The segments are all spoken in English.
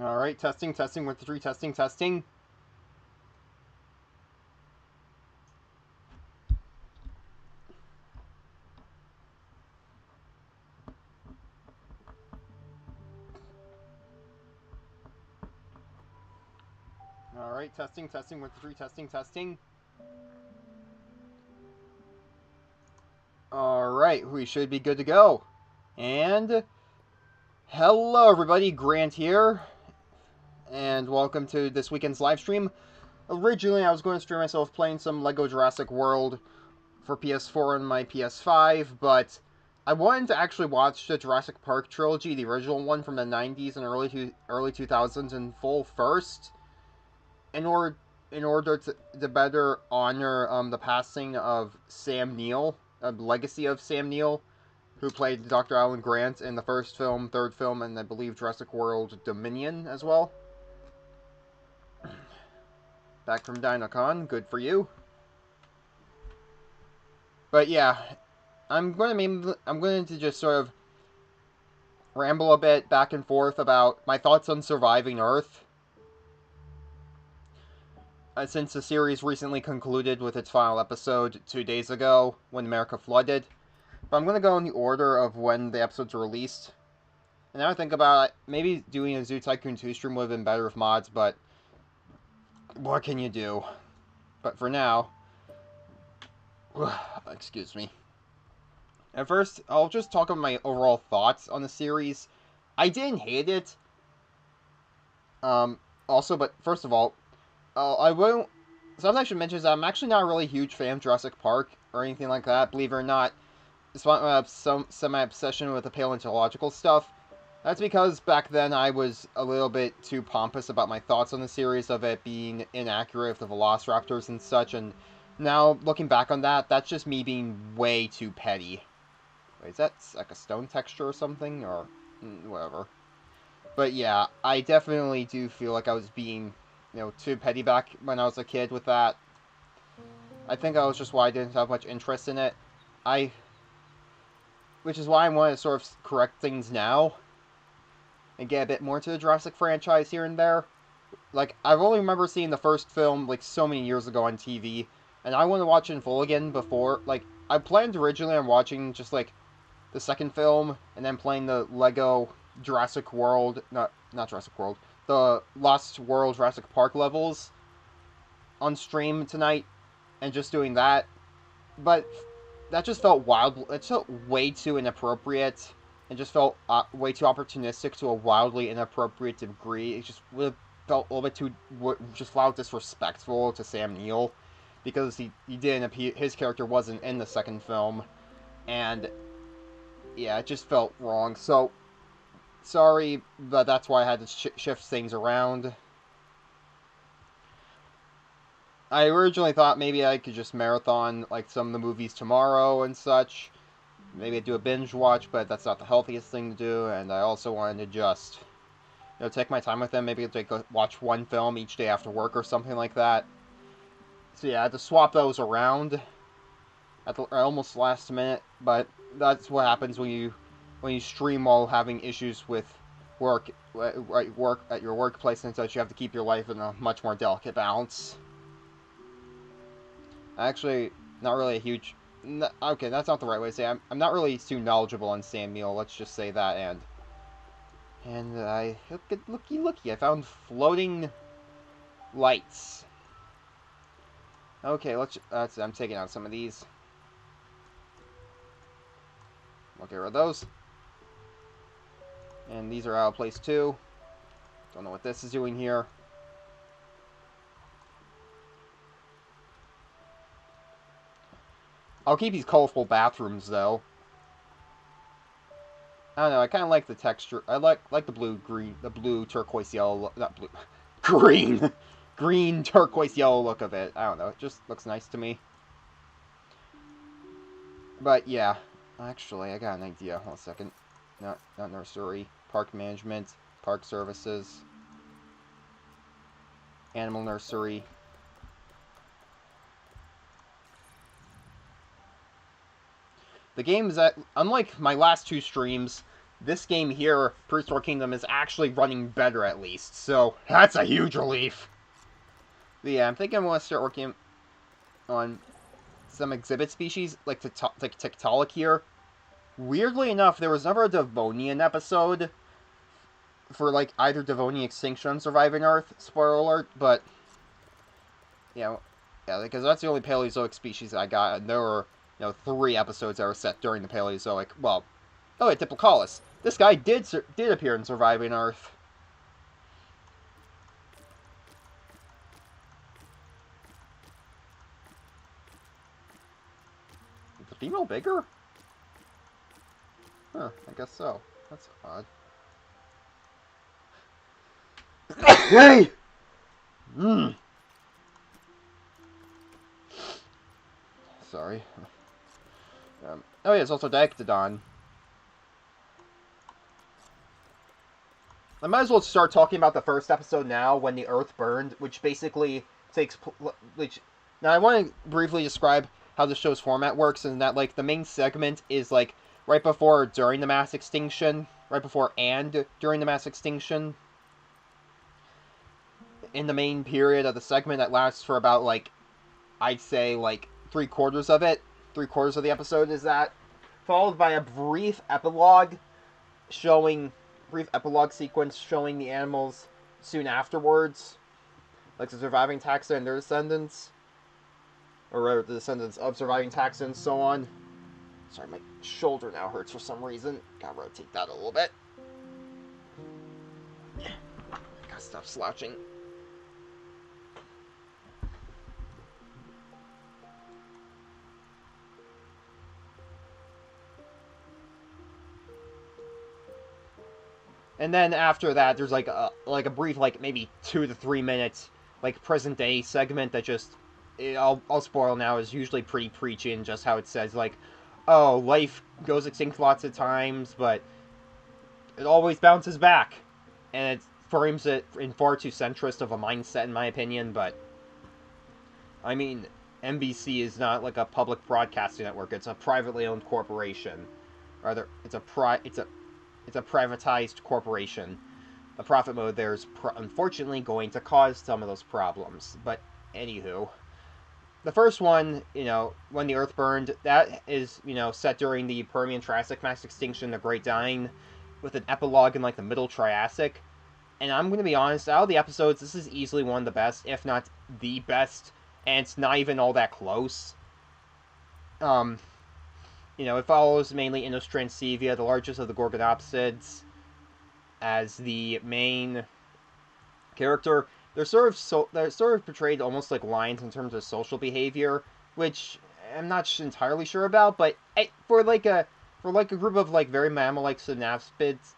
Alright, testing, 1, 2, 3, testing, testing. Alright, testing, 1, 2, 3, testing, testing. Alright, we should be good to go. And hello everybody, Grant here. And welcome to this weekend's live stream. Originally, I was going to stream myself playing some LEGO Jurassic World for PS4 and my PS5, but I wanted to actually watch the Jurassic Park trilogy, the original one from the 90s and early 2000s in full first, in order to better honor the passing of Sam Neill, the legacy of Sam Neill, who played Dr. Alan Grant in the first film, third film, and I believe Jurassic World Dominion as well. Back from DinoCon, good for you. But yeah, I'm going to just sort of ramble a bit back and forth about my thoughts on surviving Earth. Since the series recently concluded with its final episode 2 days ago, when America flooded. But I'm going to go in the order of when the episodes were released. And now I think about it, maybe doing a Zoo Tycoon 2 stream would have been better with mods, but what can you do? But for now, excuse me. At first, I'll just talk about my overall thoughts on the series. I didn't hate it. Also, but first of all, I won't... Something I should mention is that I'm actually not a really huge fan of Jurassic Park or anything like that, believe it or not. Despite my semi-obsession with the paleontological stuff. That's because back then I was a little bit too pompous about my thoughts on the series, of it being inaccurate with the Velociraptors and such, and now, looking back on that, that's just me being way too petty. Wait, is that like a stone texture or something? Or whatever. But yeah, I definitely do feel like I was being, too petty back when I was a kid with that. I think that was just why I didn't have much interest in it. Which is why I want to sort of correct things now and get a bit more into the Jurassic franchise here and there. Like, I only remember seeing the first film, like, so many years ago on TV, and I want to watch it in full again before, like, I planned originally on watching just, like, the second film, and then playing the LEGO Jurassic World, not Jurassic World, the Lost World Jurassic Park levels on stream tonight, and just doing that, but that just felt wild, it felt way too inappropriate, and just felt way too opportunistic to a wildly inappropriate degree. It just would have felt a little bit too, just flat disrespectful to Sam Neill, because he didn't appear, his character wasn't in the second film, and yeah, it just felt wrong. So sorry, but that's why I had to shift things around. I originally thought maybe I could just marathon like some of the movies tomorrow and such. Maybe I'd do a binge watch, but that's not the healthiest thing to do, and I also wanted to just, take my time with them. Maybe watch one film each day after work or something like that. So yeah, I had to swap those around at the almost last minute, but that's what happens when you stream while having issues with work at your workplace and such. You have to keep your life in a much more delicate balance. Actually, not really a huge... Okay, that's not the right way to say it. I'm not really too knowledgeable on Sam Neill, let's just say that, and I... Looky, I found floating lights. Okay, I'm taking out some of these. I'll get rid of those. And these are out of place too. Don't know what this is doing here. I'll keep these colorful bathrooms, though. I don't know, I kind of like the texture. I like the blue-green, the blue turquoise yellow, not blue, green! Green turquoise yellow look of it. I don't know, it just looks nice to me. But yeah, actually, I got an idea. Hold on a second. Not nursery. Park management, park services, animal nursery. The game is that, unlike my last two streams, this game here, Prehistoric Kingdom, is actually running better at least. So that's a huge relief. But yeah, I'm thinking I want to start working on some exhibit species like Tiktaalik here. Weirdly enough, there was never a Devonian episode for like either Devonian extinction surviving Earth. Spoiler alert, but yeah, because that's the only Paleozoic species I got, and there were 3 episodes that were set during the Paleozoic. Well, oh, yeah, Diplocalus. This guy did appear in Surviving Earth. Is the female bigger? Huh, I guess so. That's odd. Hey! Sorry. Oh yeah, it's also Dictodon. I might as well start talking about the first episode now, when the Earth burned, which basically which. Now I want to briefly describe how the show's format works, and that like the main segment is like right before or during the mass extinction, right before and during the mass extinction. In the main period of the segment that lasts for about like, I'd say like 3/4 of it. 3/4 of the episode is that, followed by a brief epilogue sequence showing the animals soon afterwards, like the surviving taxa and their descendants, or the descendants of surviving taxa and so on. Sorry, my shoulder now hurts for some reason. Gotta rotate that a little bit. Gotta stop slouching. And then after that, there's like a brief, like maybe 2 to 3 minutes, like present day segment that just, I'll spoil now, is usually pretty preachy in just how it says like, oh, life goes extinct lots of times, but it always bounces back, and it frames it in far too centrist of a mindset, in my opinion. But I mean, NBC is not like a public broadcasting network; it's a privately owned corporation. Rather, it's a privatized corporation. The profit mode there is unfortunately going to cause some of those problems. But anywho, the first one, when the Earth burned, that is, set during the Permian-Triassic mass extinction, the Great Dying, with an epilogue in like the Middle Triassic. And I'm going to be honest, out of the episodes, this is easily one of the best, if not the best, and it's not even all that close. It follows mainly Inostrancevia, the largest of the Gorgonopsids, as the main character. They're sort of portrayed almost like lions in terms of social behavior, which I'm not entirely sure about. But for a group of like very mammal-like synapsids,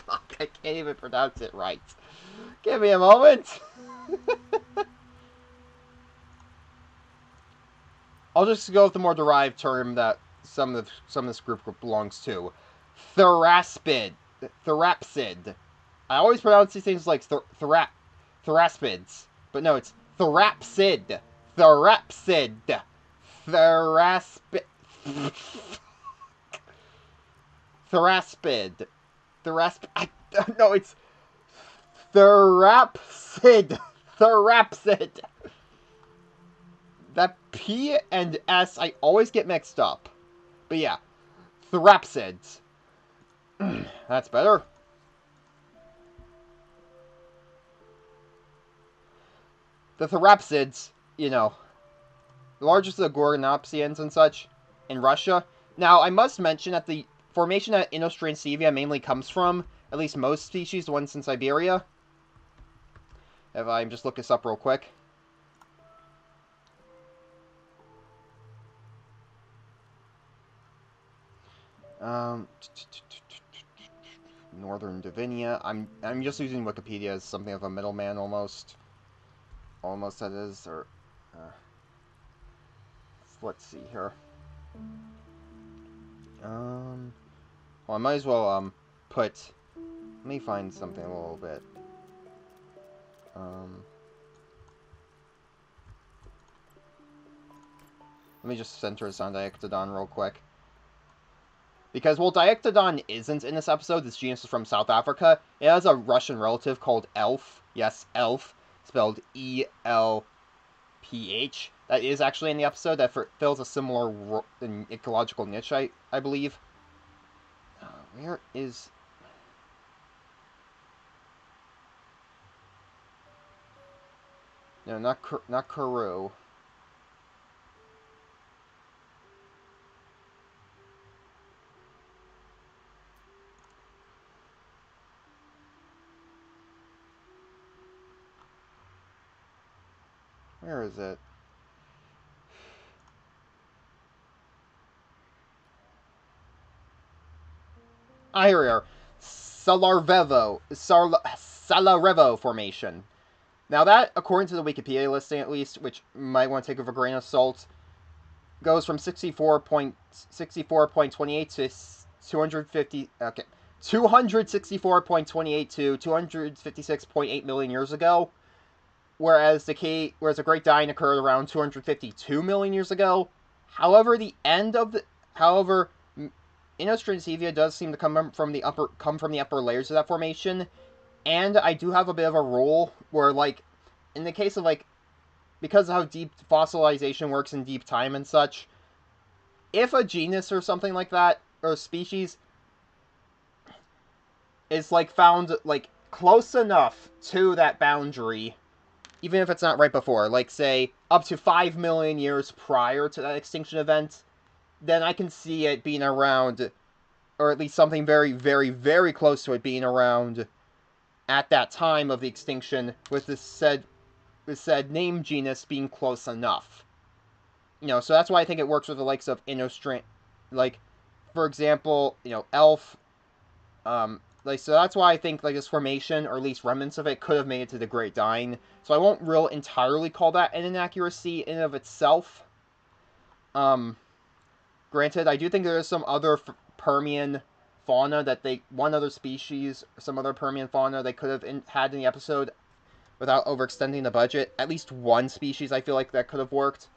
Fuck, I can't even pronounce it right. Give me a moment. I'll just go with the more derived term that some of this group belongs to. Therapsid. I always pronounce these things like theraspids, but no, it's therapsid. Theraspid. No, it's Therapsid. That P and S I always get mixed up. But yeah, Therapsids. That's better. The Therapsids, the largest of the Gorgonopsians and such in Russia. Now, I must mention that the formation that Inostrancevia mainly comes from, at least most species, the ones in Siberia. If I just look this up real quick. Northern Divinia. I'm just using Wikipedia as something of a middleman almost. Almost that is, or let's see here. Well, I might as well put. Let me find something a little bit Um, let me just center this on Diectodon real quick. Because, well, Diectodon isn't in this episode. This genus is from South Africa. It has a Russian relative called Elf. Yes, Elf. Spelled E-L-P-H. That is actually in the episode. That fills a similar ecological niche, I believe. Where is... No, not Karoo. Where is it? Here we are. Salarevo Formation. Now that, according to the Wikipedia listing at least, which you might want to take with a grain of salt, goes from 64.28 to 250. Okay, 264.28 to 256.8 million years ago, whereas the Great Dying occurred around 252 million years ago. However, Innostrensivia does seem to come from the upper layers of that formation, and I do have a bit of a rule where, like, in the case of, like, because of how deep fossilization works in deep time and such, if a genus or something like that, or a species, is, like, found, like, close enough to that boundary, even if it's not right before, like, say, up to 5 million years prior to that extinction event, then I can see it being around, or at least something very, very, very close to it being around at that time of the extinction, with this said name genus being close enough. You know, so that's why I think it works with the likes of like, for example, you know, Elf, like, so that's why I think, like, this formation, or at least remnants of it, could have made it to the Great Dying. So I won't entirely call that an inaccuracy in and of itself. Granted, I do think there is some other Permian fauna one other species, some other Permian fauna they could have had in the episode without overextending the budget. At least one species I feel like that could have worked.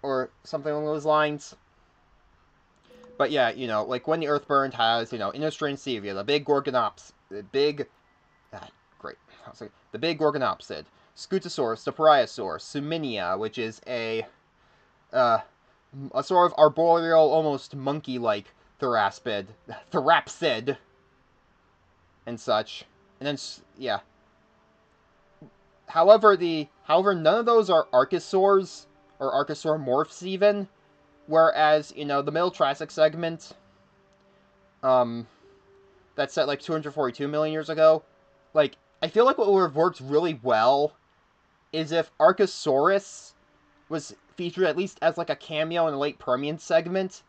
Or something along those lines. But yeah, you know, like When the Earth Burned has, you know, Innostrensivia, the big Gorgonops, the big... great. The big Gorgonopsid, Scutosaurus, the Pariasaurus, Suminia, which is a sort of arboreal, almost monkey-like Therapsid, and such. And then, yeah. However, none of those are Archosaurs, or Archosauromorphs even, whereas, you know, the Middle Triassic segment, that's set, like, 242 million years ago, like, I feel like what would have worked really well is if Archosaurus was featured at least as, like, a cameo in the late Permian segment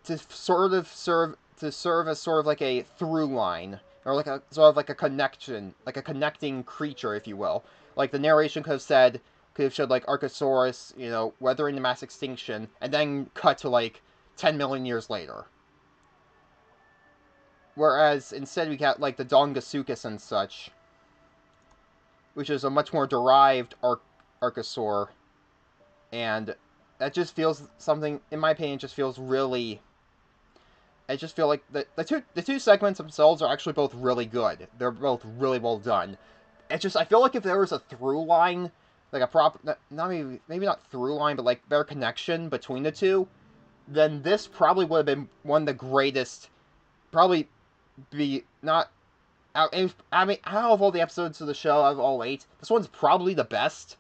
to sort of serve as sort of like a through line, or like a sort of like a connection, like a connecting creature, if you will. Like, the narration could have showed, like, Archosaurus, you know, weathering the mass extinction, and then cut to, like, 10 million years later. Whereas instead we got, like, the Dongasuchus and such, which is a much more derived Archosaur, and that just feels something, in my opinion, just feels really... I just feel like the two segments themselves are actually both really good. They're both really well done. It's just, I feel like if there was a through line, like maybe not through line, but like better connection between the two, then this probably would have been one of the greatest. Probably be not. I mean, out of all the episodes of the show, out of all 8, this one's probably the best.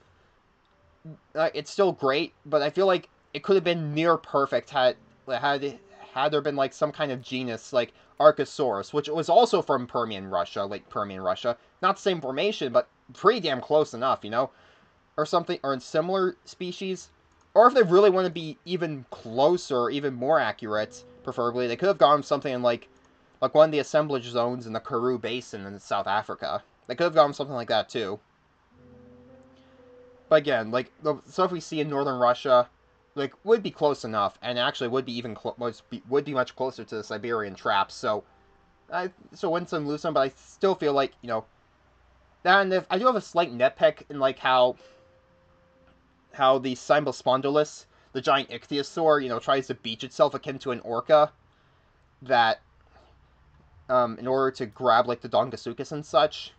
It's still great, but I feel like it could have been near perfect had there been, like, some kind of genus like Archosaurus, which was also from Permian Russia, late Permian Russia. Not the same formation, but pretty damn close enough, you know? Or something, or in similar species. Or if they really want to be even closer, even more accurate, preferably, they could have gone something in, like one of the assemblage zones in the Karoo Basin in South Africa. They could have gone something like that, too. But again, like, the stuff we see in northern Russia, like, would be close enough, and actually would be even would be much closer to the Siberian traps. So, so win some, lose some, but I still feel like, you know, And if I do have a slight nitpick in like how the Cymbospondylus, the giant ichthyosaur, tries to beach itself akin to an orca that in order to grab like the Dongasuchus and such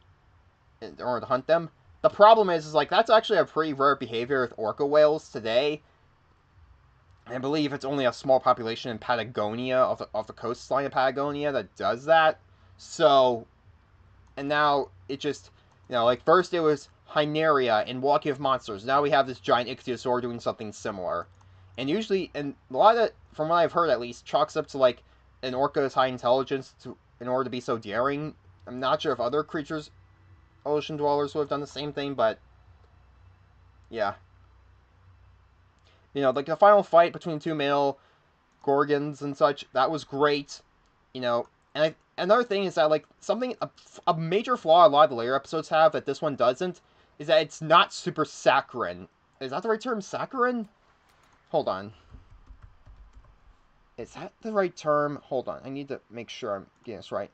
in order to hunt them. The problem is like that's actually a pretty rare behavior with orca whales today. I believe it's only a small population in Patagonia, off the coastline of Patagonia, that does that. So, and now it just, like first it was Hyneria in Walking of Monsters. Now we have this giant ichthyosaur doing something similar. And usually, and a lot of it, from what I've heard at least, chalks up to like an orca's high intelligence in order to be so daring. I'm not sure if other creatures, ocean dwellers, would have done the same thing, but yeah. Like the final fight between two male gorgons and such, that was great. Another thing is that like a major flaw a lot of the later episodes have that this one doesn't is that it's not super saccharine. Is that the right term, saccharine? Hold on. Is that the right term? Hold on. I need to make sure I'm getting this right.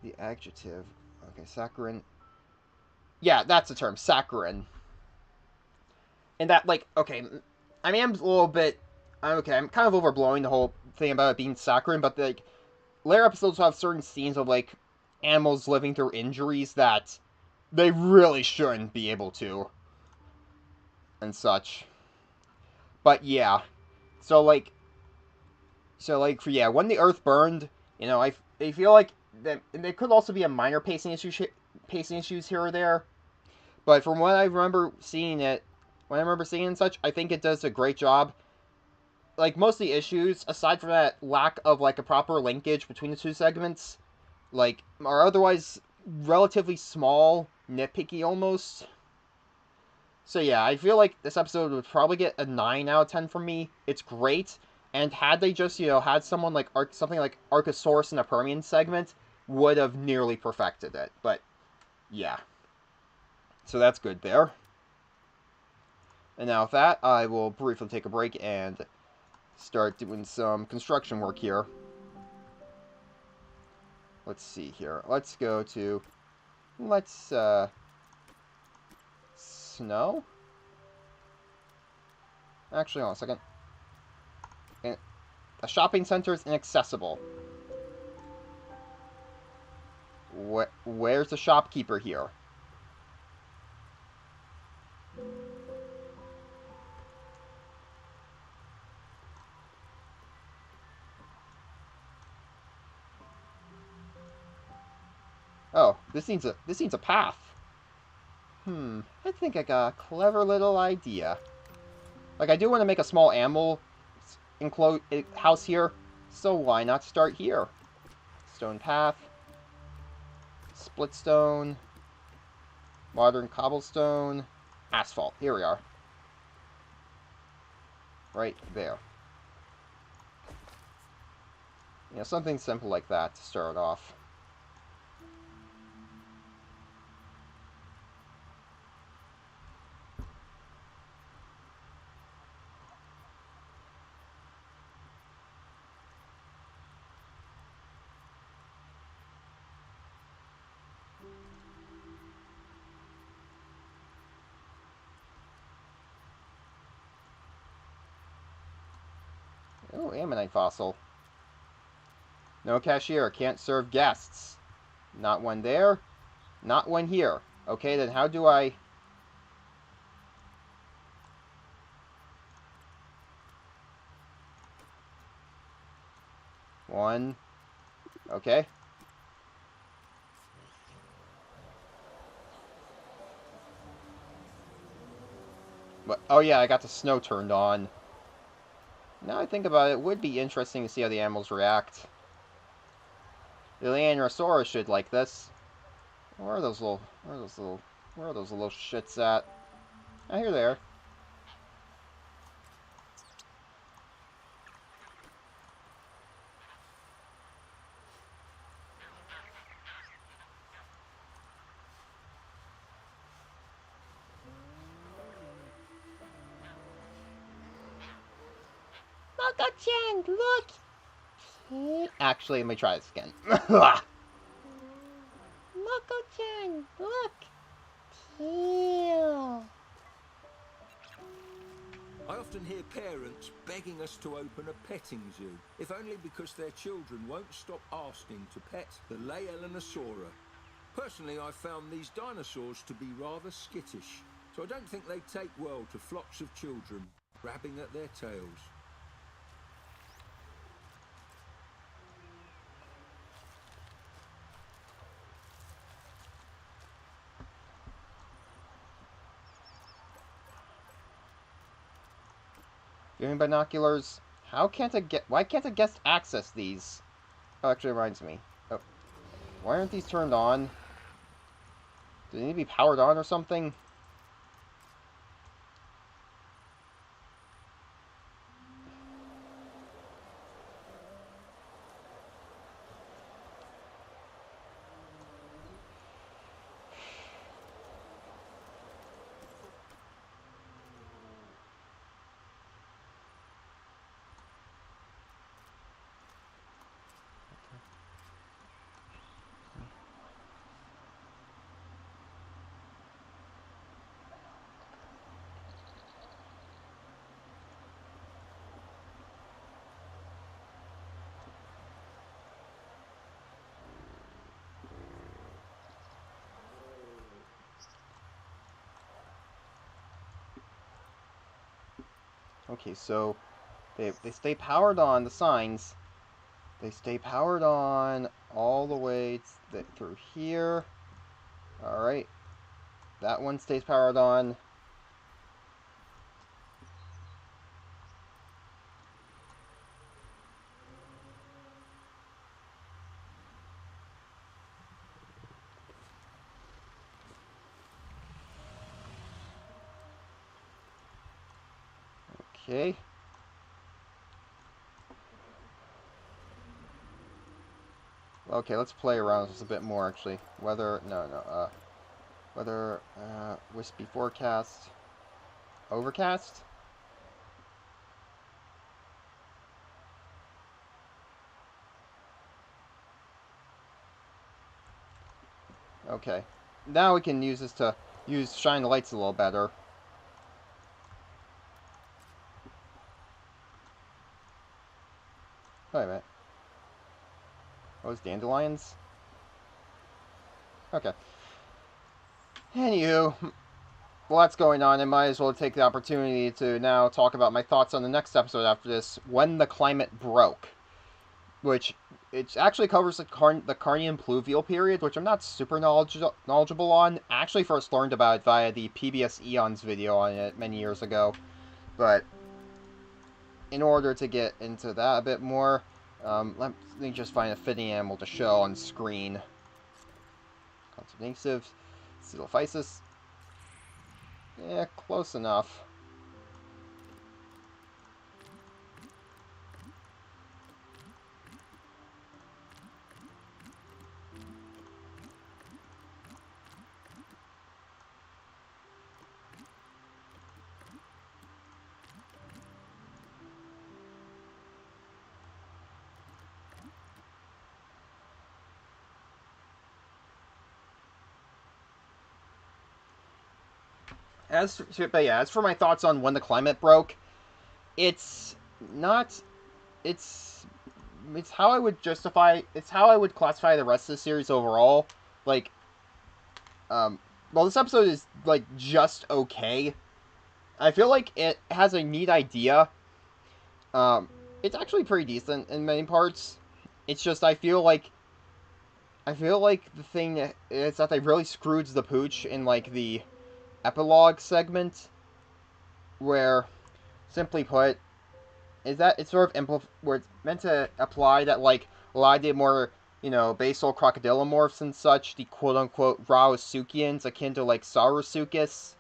The adjective. Okay, saccharine. Yeah, that's the term, saccharine. And that, like, okay, I mean, I'm a little bit. Okay, I'm kind of overblowing the whole thing about it being saccharine, but, like, later episodes will have certain scenes of, like, animals living through injuries that they really shouldn't be able to. And such. But, yeah. So, like, yeah, when the Earth burned, I feel like that there could also be a minor pacing issues here or there. But from what I remember seeing it, when I remember seeing and such, I think it does a great job. Like, most of the issues, aside from that lack of, like, a proper linkage between the two segments, like, are otherwise relatively small, nitpicky almost. So yeah, I feel like this episode would probably get a 9 out of 10 from me. It's great, and had they just, had someone like something like Archosaurus in a Permian segment, would have nearly perfected it. But, yeah. So that's good there. And now with that, I will briefly take a break and start doing some construction work here. Let's see here. Let's go to... Snow? Actually, hold on a second. A shopping center is inaccessible. Where's the shopkeeper here? Oh, this needs a path. I think I got a clever little idea. Like, I do want to make a small animal house here, so why not start here? Stone path. Split stone. Modern cobblestone. Asphalt. Here we are. Right there. Something simple like that to start off. Oh, ammonite fossil. No cashier, can't serve guests. Not one there, not one here. Okay, then how do I... One. Okay. But, oh yeah, I got the snow turned on. Now I think about it, it would be interesting to see how the animals react. The Leandrosaurus should like this. Where are those little shits at? Oh, here they are. Mako-chan, look! Actually, let me try this again. Mako-chan, look! Tail. I often hear parents begging us to open a petting zoo, if only because their children won't stop asking to pet the Laelanosaura. Personally, I've found these dinosaurs to be rather skittish, so I don't think they take well to flocks of children grabbing at their tails. Viewing binoculars. Why can't a guest access these? Oh, actually reminds me. Oh, why aren't these turned on? Do they need to be powered on or something? Okay, so they stay powered on, the signs. They stay powered on all the way through here. Alright. That one stays powered on. Okay. Okay, let's play around with this a bit more, actually. Weather wispy forecast. Overcast? Okay. Now we can use this to shine the lights a little better. Wait a minute. Those dandelions? Okay. Anywho, lots going on. I might as well take the opportunity to now talk about my thoughts on the next episode after this, When the Climate Broke. Which, it actually covers the Carnian Pluvial period, which I'm not super knowledgeable on. I actually first learned about it via the PBS Eons video on it many years ago. But, in order to get into that a bit more, let me just find a fitting animal to show on screen. Conservative, Coelophysis. Yeah, close enough. As for my thoughts on When the Climate Broke, it's not, it's how I would it's how I would classify the rest of the series overall. Like, well, this episode is, like, just okay. I feel like it has a neat idea. It's actually pretty decent in many parts. It's just, I feel like the thing is that they really screwed the pooch in, like, the epilogue segment, where, simply put, is that it's sort of where it's meant to apply that, like, a lot of the more, basal crocodilomorphs and such, the quote-unquote Rauisuchians, akin to, like, Saurosuchus,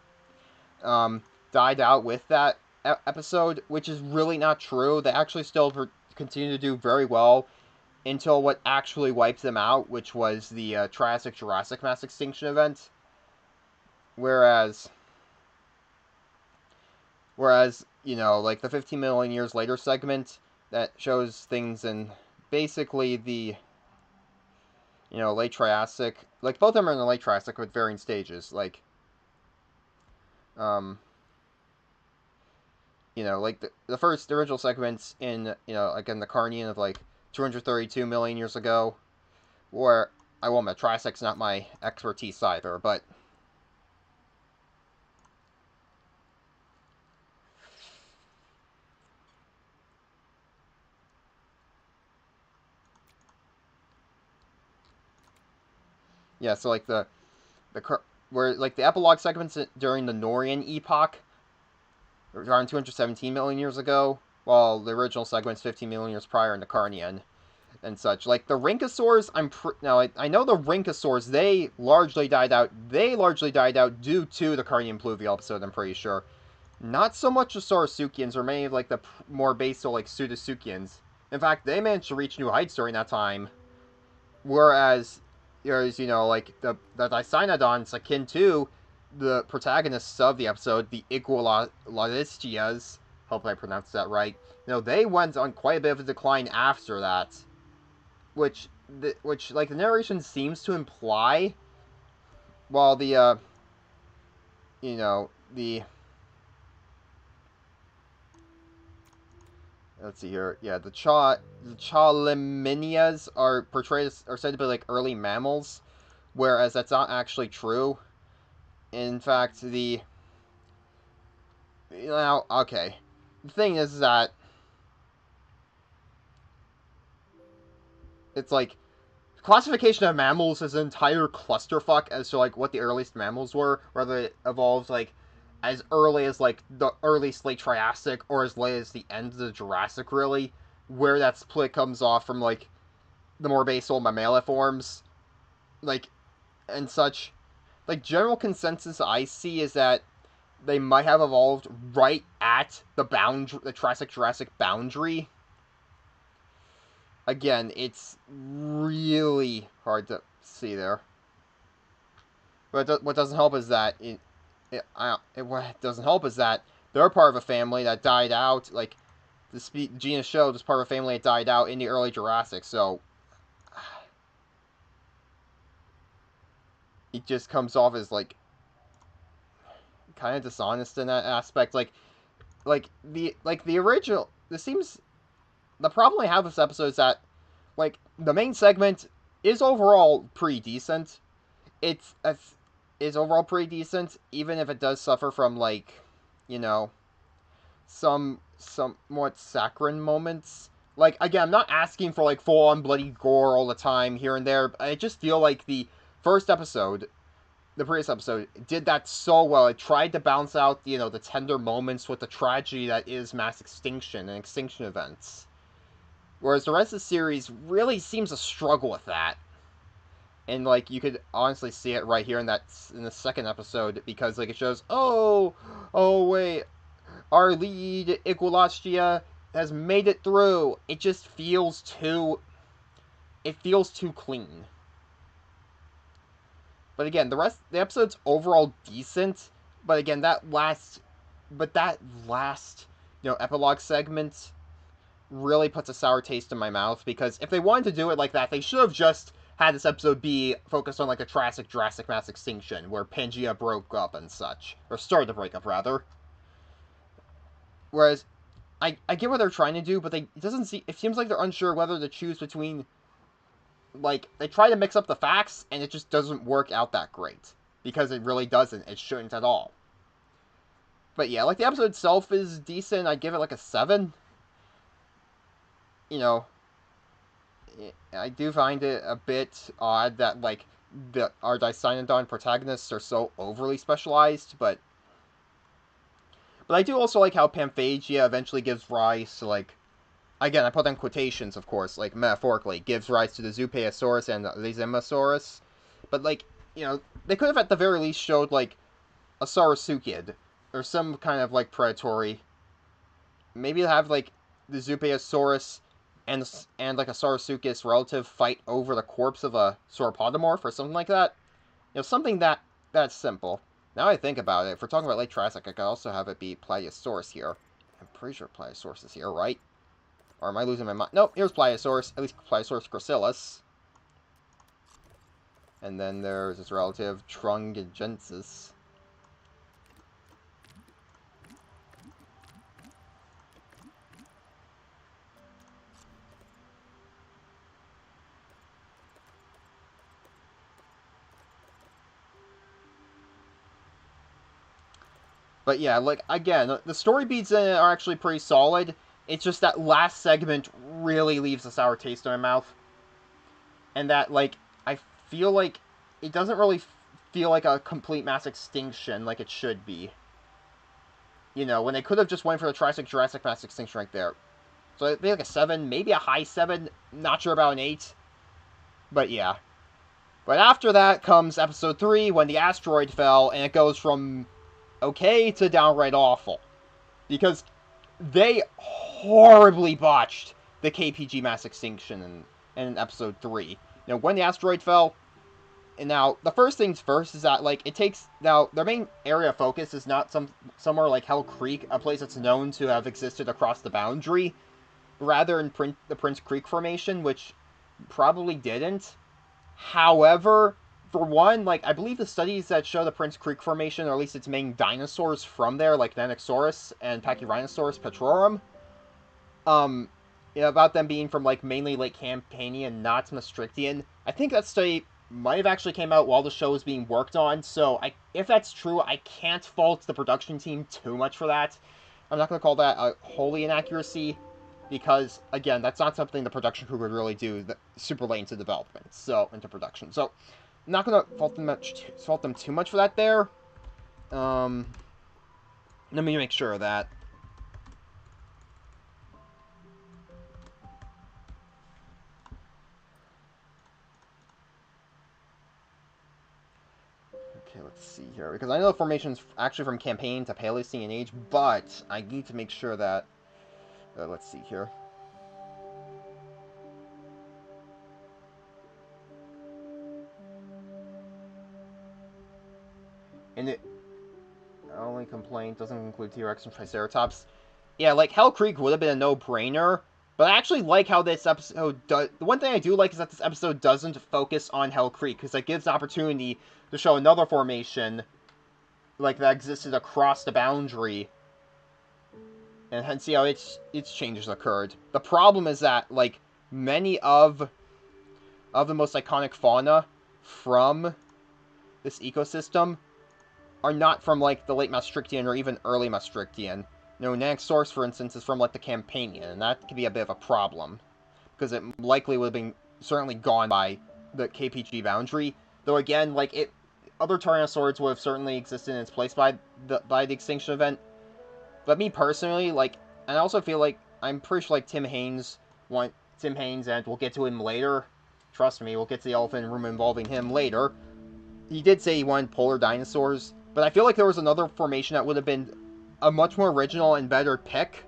died out with that episode, which is really not true. They actually still continue to do very well until what actually wipes them out, which was the Triassic-Jurassic mass extinction event. Whereas you know, like the 15 million years later segment that shows things in basically the, you know, late Triassic. Like, both of them are in the late Triassic with varying stages. Like, um, you know, like the original segments in, you know, like in the Carnian of like 232 million years ago, where I won't admit, Triassic's not my expertise either, but yeah, so like where like the epilogue segments during the Norian epoch around 217 million years ago, while the original segments 15 million years prior in the Carnian and such. Like the Rhynchosaurs, now I know the Rhynchosaurs, they largely died out. They largely died out due to the Carnian pluvial episode. I'm pretty sure. Not so much the Saurosuchians or many of like the more basal like Pseudosuchians. In fact, they managed to reach new heights during that time. Whereas, you know, like the Dicynodons akin to the protagonists of the episode, the Igualodistias, hope I pronounced that right. You know, they went on quite a bit of a decline after that, which like the narration seems to imply, while the you know, the let's see here. Yeah, the Chaliminias are are said to be like early mammals, whereas that's not actually true. In fact, okay. The thing is that it's like classification of mammals is an entire clusterfuck as to like what the earliest mammals were, whether it evolved like as early as like the earliest late Triassic or as late as the end of the Jurassic, really, where that split comes off from like the more basal mammaliforms, like and such. Like general consensus I see is that they might have evolved right at the Triassic Jurassic boundary. Again, it's really hard to see there. But what doesn't help is that what doesn't help is that they're part of a family that died out. Like the genus showed, was part of a family that died out in the early Jurassic. So it just comes off as like kind of dishonest in that aspect. The original. This seems the problem I have with this episode is that like the main segment is overall pretty decent. It's is overall pretty decent, even if it does suffer from like, you know, some somewhat saccharine moments. Like again, I'm not asking for like full on bloody gore all the time here and there. But I just feel like the first episode, the previous episode, did that so well. It tried to balance out, you know, the tender moments with the tragedy that is mass extinction and extinction events. Whereas the rest of the series really seems to struggle with that. And like you could honestly see it right here in the second episode, because like it shows, oh wait, our lead Igualastia has made it through. It feels too clean. But again, the episode's overall decent. But again, that last, you know, epilogue segment really puts a sour taste in my mouth, because if they wanted to do it like that, they should have just had this episode be focused on like a Jurassic mass extinction where Pangea broke up and such, or started to break up rather. Whereas I get what they're trying to do, but it seems like they're unsure whether to choose between, like they try to mix up the facts and it just doesn't work out that great, because it really doesn't. It shouldn't at all. But yeah, like the episode itself is decent. I give it like a 7. You know, I do find it a bit odd that like our Dicynodon protagonists are so overly specialized, but I do also like how Pamphagia eventually gives rise to like, again, I put in quotations, of course, like metaphorically, gives rise to the Zoopeosaurus and the Zimosaurus. But like, you know, they could have at the very least showed like a Saurosuchid or some kind of like predatory. Maybe have like the Zoopeosaurus and like a Saurosuchus relative fight over the corpse of a Sauropodomorph or something like that. You know, something that's simple. Now I think about it, if we're talking about late Triassic, I could also have it be Plateosaurus here. pretty sure Pliosaurus is here, right? Or am I losing my mind? Nope, here's Pliosaurus. At least Pliosaurus gracilis. And then there's his relative, Trungigensis. But yeah, like, again, the story beats in it are actually pretty solid. It's just that last segment really leaves a sour taste in my mouth. And that, like, I feel like it doesn't really feel like a complete mass extinction like it should be. You know, when they could have just went for the Triassic-Jurassic mass extinction right there. So it'd be like a 7, maybe a high 7, not sure about an 8. But yeah. But after that comes episode 3, when the asteroid fell, and it goes from okay to downright awful. Because they horribly botched the KPG mass extinction in episode 3. Now, when the asteroid fell, and now, the first things first is that, like, it takes, now, their main area of focus is not somewhere like Hell Creek, a place that's known to have existed across the boundary, rather in the Prince Creek Formation, which probably didn't. However, for one, like, I believe the studies that show the Prince Creek Formation, or at least its main dinosaurs from there, like Nanosaurus and Pachyrhinosaurus petrorum, about them being from, like, mainly Lake Campanian, not Maastrichtian. I think that study might have actually came out while the show was being worked on, so if that's true, I can't fault the production team too much for that. I'm not going to call that a wholly inaccuracy, because, again, that's not something the production crew would really do super late into development, into production. So, I'm not going to fault them too much for that there. Let me make sure of that. Okay, let's see here. Because I know the formation's actually from Campaign to Paleocene age, but I need to make sure that... let's see here. And it... only complaint doesn't include T-Rex and Triceratops. Yeah, like, Hell Creek would have been a no-brainer, but I actually like how this episode does... The one thing I do like is that this episode doesn't focus on Hell Creek, because it gives an opportunity to show another formation, like, that existed across the boundary, and hence see how its changes occurred. The problem is that, like, many of the most iconic fauna from this ecosystem are not from, like, the late Maastrichtian or even early Maastrichtian. Nanosaurus, for instance, is from, like, the Campanian, and that could be a bit of a problem, because it likely would have been certainly gone by the KPG boundary. Though, again, like, other Tyrannosaurids would have certainly existed in its place by the extinction event. But me personally, like, and I also feel like, I'm pretty sure, like, Tim Haynes, and we'll get to him later. Trust me, we'll get to the elephant room involving him later. He did say he wanted polar dinosaurs, but I feel like there was another formation that would have been a much more original and better pick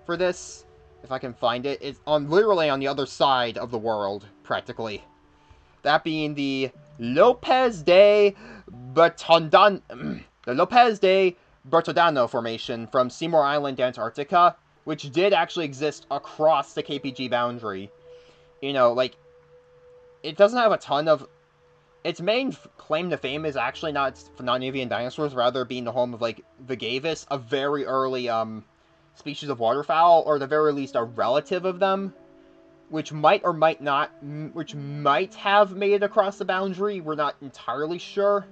for this, if I can find it. It's literally on the other side of the world, practically. That being the Lopez de Bertondano, the Lopez de Bertodano Formation from Seymour Island, Antarctica, which did actually exist across the KPG boundary. You know, like, it doesn't have a ton of... Its main claim to fame is actually not non-avian dinosaurs, rather being the home of, like, Vigavis, a very early, species of waterfowl, or at the very least a relative of them, which might or might not, which might have made it across the boundary. We're not entirely sure,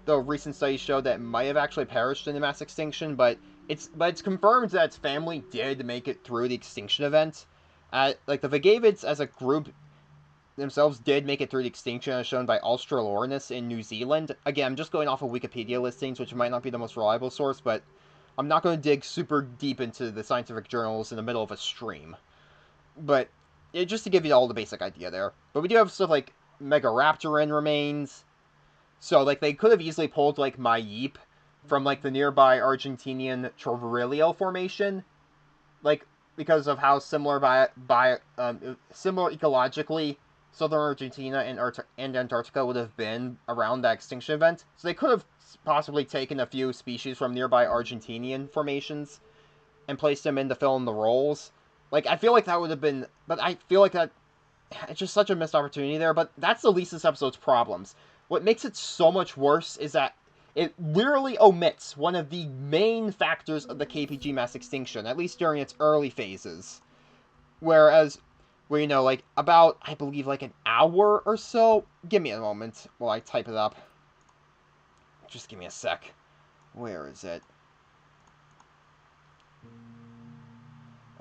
though recent studies show that it might have actually perished in the mass extinction, but it's confirmed that its family did make it through the extinction event. Like, the Vigavids as a group themselves did make it through the extinction, as shown by Australornis in New Zealand. Again, I'm just going off of Wikipedia listings, which might not be the most reliable source, but I'm not going to dig super deep into the scientific journals in the middle of a stream. But just to give you all the basic idea there. But we do have stuff like Megaraptoran remains. So, like, they could have easily pulled, like, Mayeep from, like, the nearby Argentinian Trovarillo Formation. Like, because of how similar similar ecologically southern Argentina and Antarctica would have been around that extinction event. So they could have possibly taken a few species from nearby Argentinian formations. and placed him in to fill in the roles. Like, I feel like that would have been... But I feel like that... It's just such a missed opportunity there, but that's the least of this episode's problems. What makes it so much worse is that it literally omits one of the main factors of the KPG mass extinction, at least during its early phases. Whereas, where, you know, like, about, I believe, like, an hour or so... Give me a moment while I type it up. Just give me a sec. Where is it?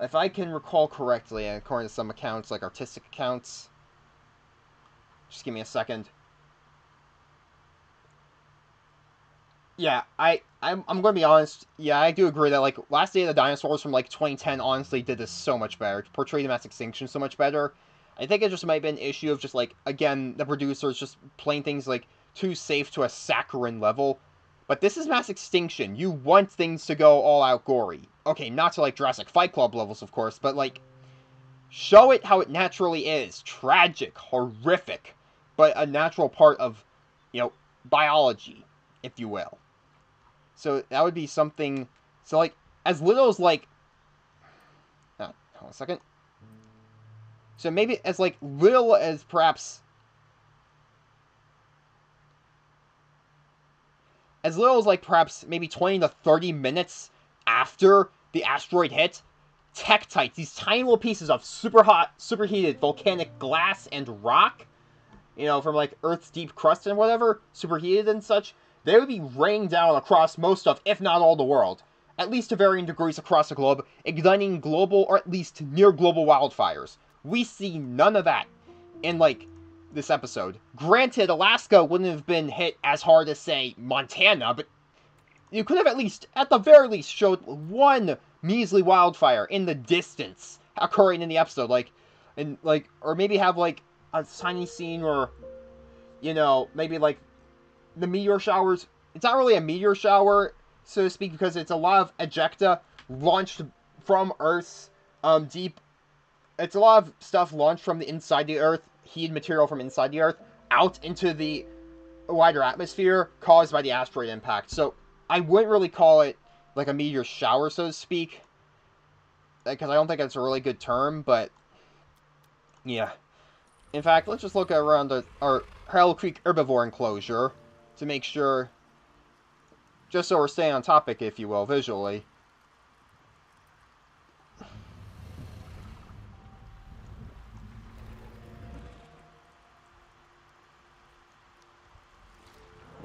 If I can recall correctly, and according to some accounts, like artistic accounts... Just give me a second. Yeah, I'm going to be honest. Yeah, I do agree that, like, Last Day of the Dinosaurs from, like, 2010 honestly did this so much better. Portrayed the mass extinction so much better. I think it just might be an issue of just, like, again, the producers just playing things, like, too safe to a saccharine level. But this is mass extinction. You want things to go all out gory. Okay, not to, like, Jurassic Fight Club levels, of course, but, like, show it how it naturally is. Tragic, horrific, but a natural part of, you know, biology, if you will. So that would be something... So, like, as little as, like... hold on a second. So maybe as, like, little as perhaps... As little as, like, perhaps maybe 20 to 30 minutes after the asteroid hit, tektites, these tiny little pieces of superheated volcanic glass and rock, you know, from, like, Earth's deep crust and whatever, superheated and such, they would be raining down across most of, if not all, the world, at least to varying degrees across the globe, igniting global, or at least near-global wildfires. We see none of that in, like, this episode. Granted, Alaska wouldn't have been hit as hard as, say, Montana, but you could have at least, at the very least, showed one measly wildfire in the distance occurring in the episode, like, and, like, or maybe have, like, a tiny scene where, you know, maybe, like, the meteor showers, it's not really a meteor shower, so to speak, because it's a lot of ejecta launched from Earth's deep... It's a lot of stuff launched from the inside the Earth, heated material from inside the Earth, out into the wider atmosphere caused by the asteroid impact. So I wouldn't really call it like a meteor shower, so to speak, because I don't think that's a really good term, but yeah. In fact, let's just look around our Hell Creek herbivore enclosure to make sure, just so we're staying on topic, if you will, visually.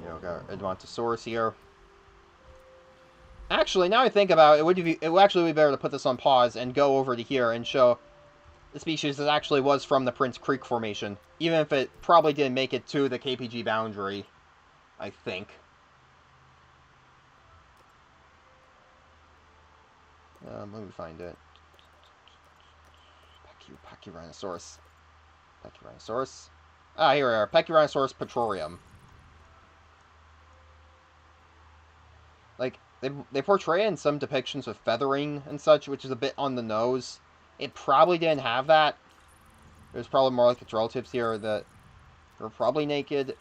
You know, got Edmontosaurus here. Actually, now I think about it, it would actually be better to put this on pause and go over to here and show the species that actually was from the Prince Creek Formation, even if it probably didn't make it to the KPG boundary, I think. Let me find it. Pachyrhinosaurus. Pachyrhinosaurus. Ah, here we are. Pachyrhinosaurus petroleum. Like, they portray it in some depictions with feathering and such, which is a bit on the nose. It probably didn't have that. There's probably more like its relatives here that were probably naked.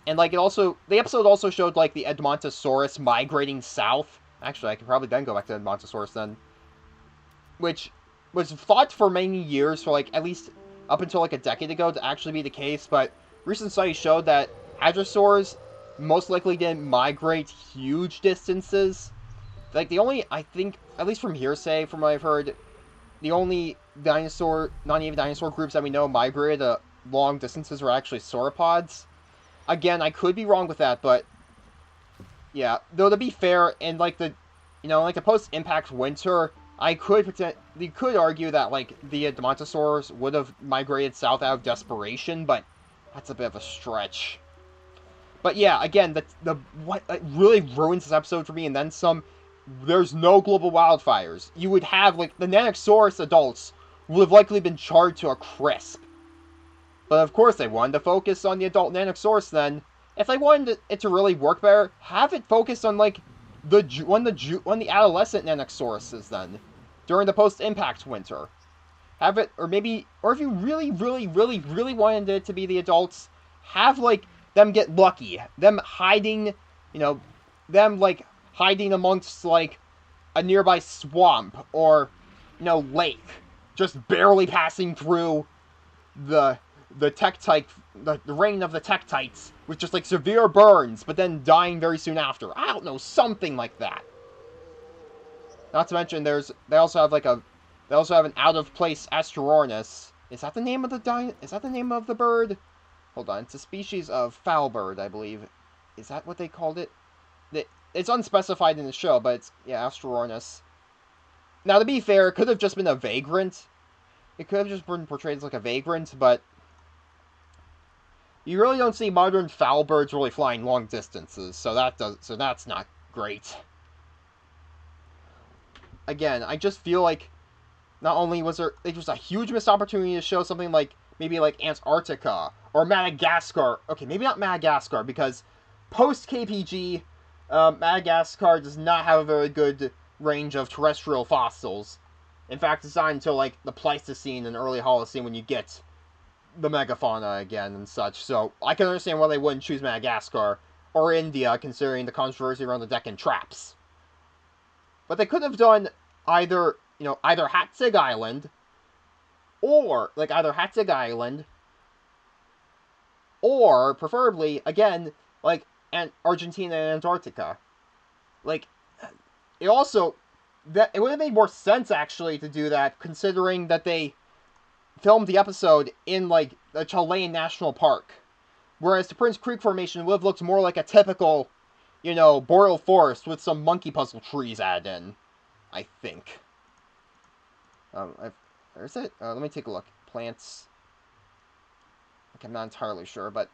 And, like, it also... The episode also showed, like, the Edmontosaurus migrating south. Actually, I could probably then go back to Edmontosaurus then. Which was thought for many years, for, like, at least up until, like, a decade ago to actually be the case. But recent studies showed that hadrosaurs most likely didn't migrate huge distances. Like, the only, I think, at least from hearsay, from what I've heard, the only non-native dinosaur groups that we know migrated long distances were actually sauropods. Again, I could be wrong with that, but yeah. Though to be fair, in like the, you know, like the post-impact winter, you could argue that like the Edmontosaurs would have migrated south out of desperation, but that's a bit of a stretch. But yeah, again, what really ruins this episode for me, and then some. There's no global wildfires. You would have, like, the Nanosaurus adults would have likely been charred to a crisp. But of course they wanted to focus on the adult Nanosaurus then. If they wanted it to really work better, have it focus on, like, on the adolescent Nanosaurus then. During the post-impact winter. Have it, or maybe, or if you really, really, really, really wanted it to be the adults, have, like, them get lucky. Them hiding, you know, them, like, hiding amongst, like, a nearby swamp or, lake, just barely passing through the Tektite, the reign of the Tektites, with just like severe burns, but then dying very soon after. I don't know, something like that. Not to mention, they also have an out of place Asterornis. Is that the name of the bird? Hold on, it's a species of fowl bird, I believe. Is that what they called it? It's unspecified in the show, but it's, yeah, Asterornis. Now, to be fair, it could have just been a vagrant. It could have just been portrayed as like a vagrant, but you really don't see modern fowl birds really flying long distances, so that's not great. Again, I just feel like not only was there a huge missed opportunity to show something like maybe like Antarctica or Madagascar. Okay, maybe not Madagascar, because post KPG, Madagascar does not have a very good range of terrestrial fossils. In fact, it's not until like the Pleistocene and early Holocene when you get the megafauna again and such. So I can understand why they wouldn't choose Madagascar or India, considering the controversy around the Deccan traps. But they could have done either Hatzig Island, or preferably again like Argentina and Antarctica. Like, it also it would have made more sense actually to do that, considering that they filmed the episode in like the Chilean National Park, whereas the Prince Creek Formation would have looked more like a typical, boreal forest with some monkey puzzle trees added in, I think. Where is it? Let me take a look. Plants. Okay, I'm not entirely sure, but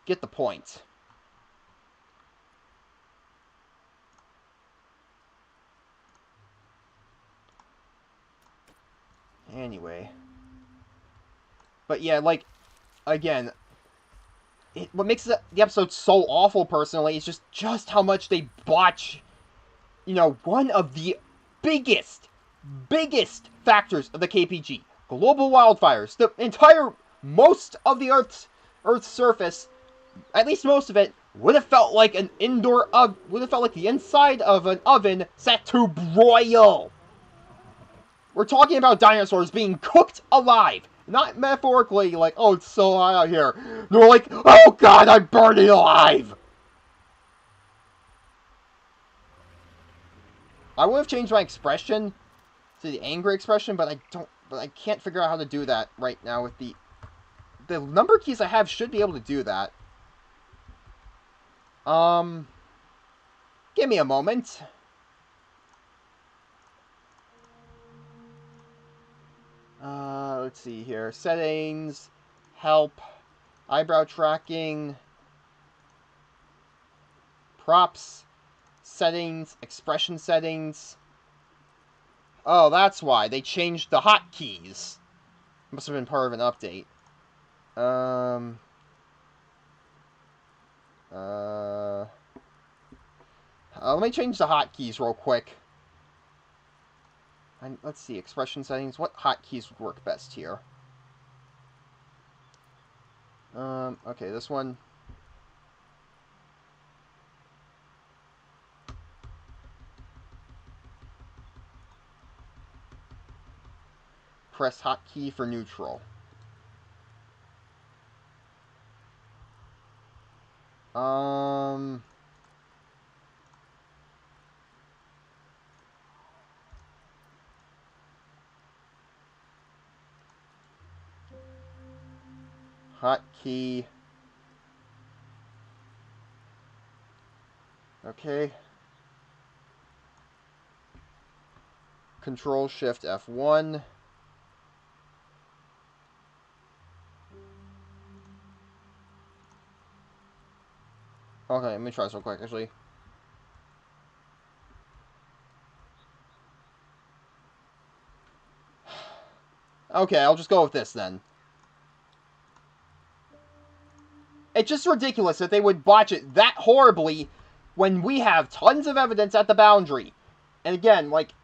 get the point. Anyway. But yeah, like, again, what makes the episode so awful, personally, is just how much they botch, one of the biggest factors of the KPG. Global wildfires. Most of the Earth's surface, at least most of it, would have felt like the inside of an oven set to broil. We're talking about dinosaurs being cooked alive. Not metaphorically, like, oh, it's so hot out here. They're like, oh god, I'm burning alive! I would have changed my expression to the angry expression, but I can't figure out how to do that right now with the number keys I have should be able to do that. Give me a moment. Let's see here. Settings, help, eyebrow tracking, props, settings, expression settings. Oh, that's why. They changed the hotkeys. Must have been part of an update. Let me change the hotkeys real quick. Let's see, expression settings. What hotkeys would work best here? Okay, this one. Press hotkey for neutral. Hotkey. Okay. Control Shift F1. Okay, let me try this real quick, actually. Okay, I'll just go with this, then. It's just ridiculous that they would botch it that horribly when we have tons of evidence at the boundary. And again, like...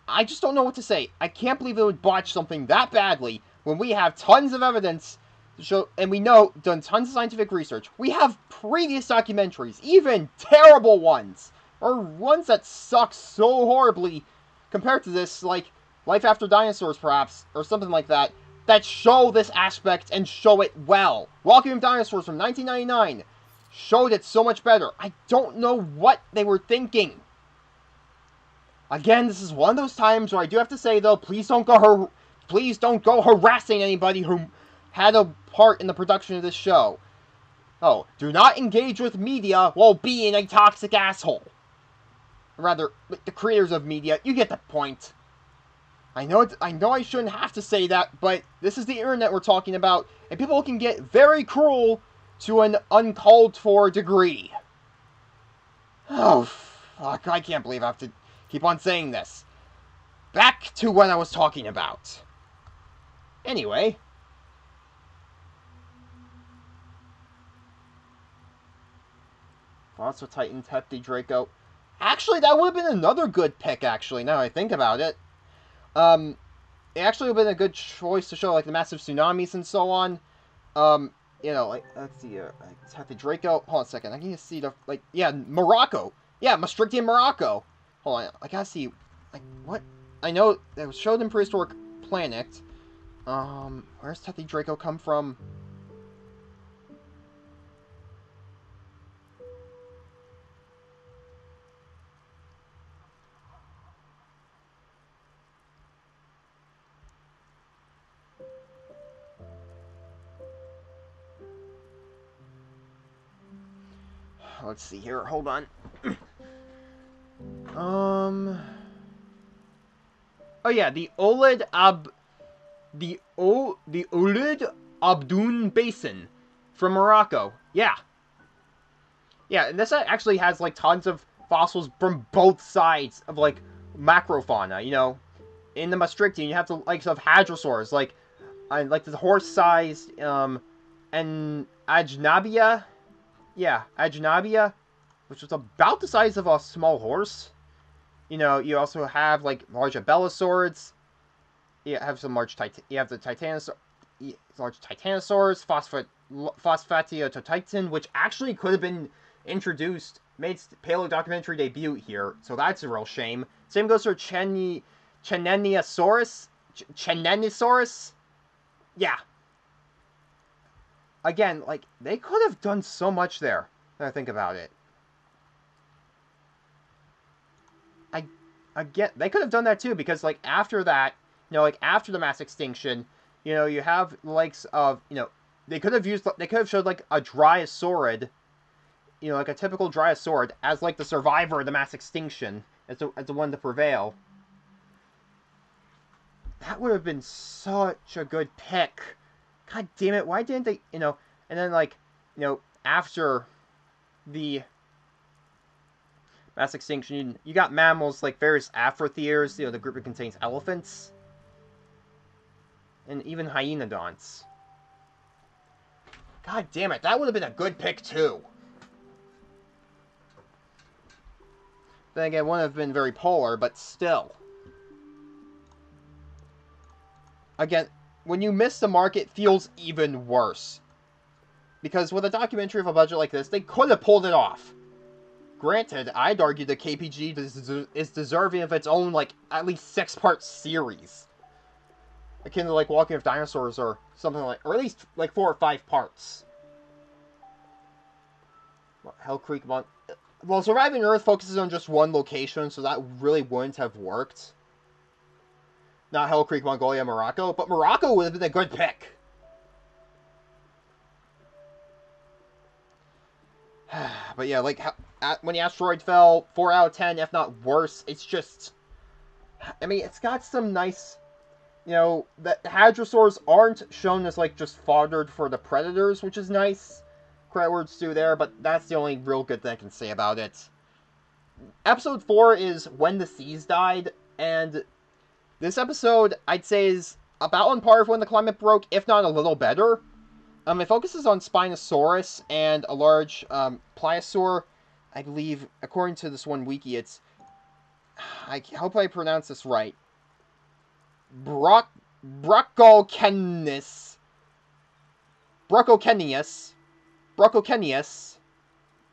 I just don't know what to say. I can't believe they would botch something that badly when we have tons of evidence show, and we know, done tons of scientific research. We have previous documentaries, even terrible ones, or ones that suck so horribly compared to this, like Life After Dinosaurs, perhaps, or something like that, that show this aspect and show it well. Walking with Dinosaurs from 1999 showed it so much better. I don't know what they were thinking. Again, this is one of those times where I do have to say, though, please don't go harassing anybody who had a part in the production of this show. Oh, do not engage with media while being a toxic asshole. Rather, the creators of media, you get the point. I know I shouldn't have to say that, but this is the internet we're talking about, and people can get very cruel to an uncalled for degree. Oh, fuck, I can't believe I have to keep on saying this. Back to what I was talking about. Anyway. Monster Titan, Tepti, Draco. Actually, that would have been another good pick, actually, now I think about it. It actually would have been a good choice to show, like, the massive tsunamis and so on. You know, like, let's see, Tepti, Draco. Hold on a second, I need to see the, like, yeah, Morocco. Yeah, Maastrichtian Morocco. Hold on, I gotta see, like, what? I know it was showed in Prehistoric Planet. Where's Tepti Draco come from? Let's see here, hold on. Oh yeah, the Ouled Abdoun Basin from Morocco. Yeah. Yeah, and this actually has, like, tons of fossils from both sides of, like, macrofauna, you know. In the Maastrichtian, you have the likes of hadrosaurs, like the horse-sized, and Ajnabia. Yeah, Ajnabia, which was about the size of a small horse. You know, you also have, like, large abelisaurs. You have some large you have the large titanosaurs, Phosphatiototitan, which actually could have been introduced, made its paleo documentary debut here, so that's a real shame. Same goes for Cheneniosaurus. Yeah. Again, like, they could have done so much there, when I think about it. Again, they could have done that too, because, like, after that, you know, like, after the mass extinction, you know, you have the likes of, you know, they could have showed, like, a Dryasaurid, you know, like a typical Dryasaurid, as, like, the survivor of the mass extinction, as the one to prevail. That would have been such a good pick. God damn it, why didn't they, you know, and then, like, you know, after the mass extinction, you got mammals like various Afrotheres, you know, the group that contains elephants, and even hyenodonts. God damn it, that would have been a good pick too. Then again, it wouldn't have been very polar, but still. Again, when you miss the mark, it feels even worse. Because with a documentary of a budget like this, they could have pulled it off. Granted, I'd argue that KPG is deserving of its own, like, at least 6-part series. Akin to, like, Walking with Dinosaurs or something like, or at least, like, 4 or 5 parts. Hell Creek, well, Surviving Earth focuses on just one location, so that really wouldn't have worked. Not Hell Creek, Mongolia, Morocco, but Morocco would have been a good pick. But yeah, like, when the asteroid fell, 4 out of 10, if not worse, it's just, I mean, it's got some nice, you know, the hadrosaurs aren't shown as, like, just foddered for the predators, which is nice. Credit where it's due there, but that's the only real good thing I can say about it. Episode 4 is When the Seas Died, and this episode, I'd say, is about on par with When the Climate Broke, if not a little better. It focuses on Spinosaurus and a large pliosaur. I believe, according to this one wiki, it's, I hope I pronounce this right, Broccolcanis. Brachocenius, Brachocenius,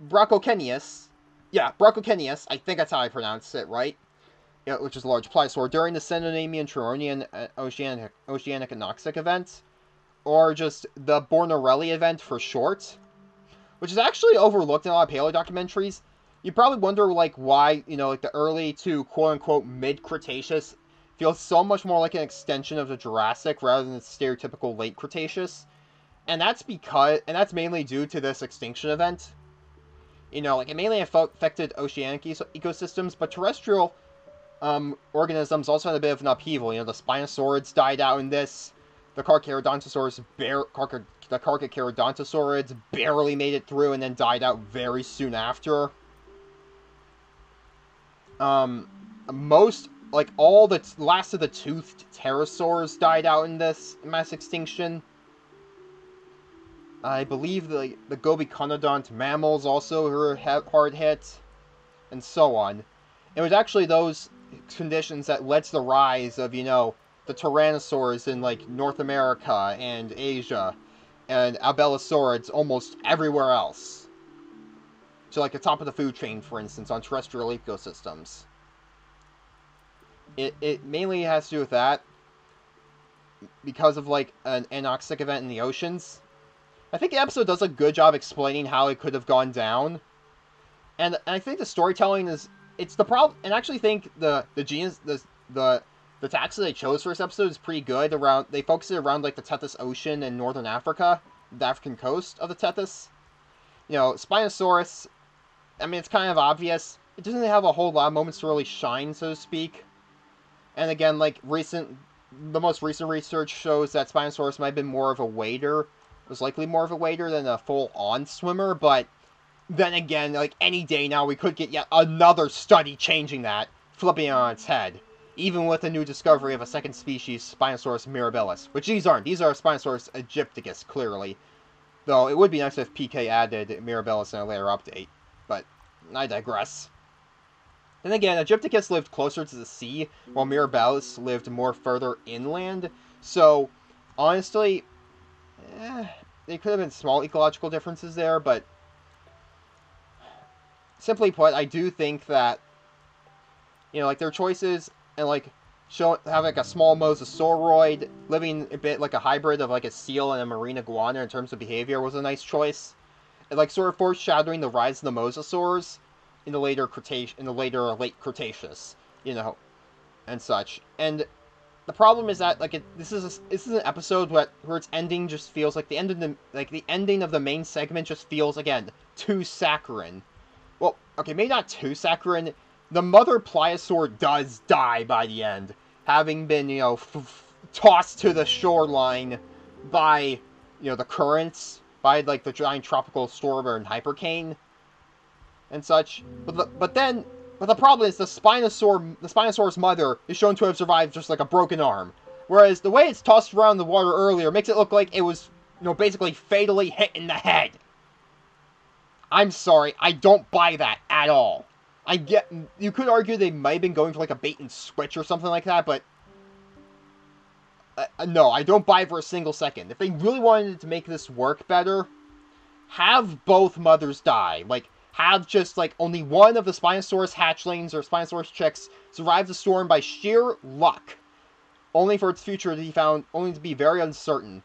Brachocenius, yeah, Brachocenius, I think that's how I pronounce it, right? Yeah, which is a large pliosaur, during the Cenomanian, Turonian, Oceanic, and Noxic event, or just the Bornarelli event for short, which is actually overlooked in a lot of paleo documentaries. You probably wonder, like, why, like, the early to quote-unquote mid-Cretaceous feels so much more like an extension of the Jurassic rather than the stereotypical late Cretaceous. And that's mainly due to this extinction event. Like, it mainly affected oceanic ecosystems, but terrestrial organisms also had a bit of an upheaval. The Spinosaurids died out in this. The Carcharodontosaurids barely made it through and then died out very soon after. All the last of the toothed pterosaurs died out in this mass extinction. I believe the Gobiconodont mammals also were hard hit, and so on. It was actually those conditions that led to the rise of, the Tyrannosaurs in, like, North America and Asia, and Abelisaurids almost everywhere else. So, like, the top of the food chain, for instance, on terrestrial ecosystems. It mainly has to do with that, because of, like, an anoxic event in the oceans. I think the episode does a good job explaining how it could have gone down. And I think the storytelling it's the problem, and I actually think the taxa they chose for this episode is pretty good. They focus it around, like, the Tethys Ocean in northern Africa, the African coast of the Tethys. Spinosaurus, I mean, it's kind of obvious. It doesn't have a whole lot of moments to really shine, so to speak. And again, like, the most recent research shows that Spinosaurus might have been more of a wader, was likely more of a wader than a full-on swimmer, but then again, like, any day now, we could get yet another study changing that, flipping it on its head. Even with the new discovery of a second species, Spinosaurus mirabilis. Which these aren't. These are Spinosaurus aegypticus, clearly. Though, it would be nice if PK added mirabilis in a later update. But, I digress. Then again, Aegypticus lived closer to the sea, while mirabilis lived more further inland. So, honestly, there could have been small ecological differences there, but simply put, I do think that, like, their choices, and, like, have, like, a small mosasauroid, living a bit like a hybrid of, like, a seal and a marine iguana in terms of behavior was a nice choice. And, like, sort of foreshadowing the rise of the mosasaurs in the later late Cretaceous, and such. And the problem is that, like, this is an episode where its ending just feels like the ending of the main segment just feels, again, too saccharine. Well, okay, maybe not too saccharine. The mother pliosaur does die by the end, having been, tossed to the shoreline by, the currents, by, like, the giant tropical storm and hypercane and such. But the problem is the Spinosaur's mother is shown to have survived just, like, a broken arm. Whereas the way it's tossed around the water earlier makes it look like it was, basically fatally hit in the head. I'm sorry, I don't buy that at all. You could argue they might have been going for, like, a bait and switch or something like that, but no, I don't buy it for a single second. If they really wanted to make this work better, have both mothers die. Like, have just, like, only one of the Spinosaurus hatchlings or Spinosaurus chicks survive the storm by sheer luck, only for its future to be very uncertain,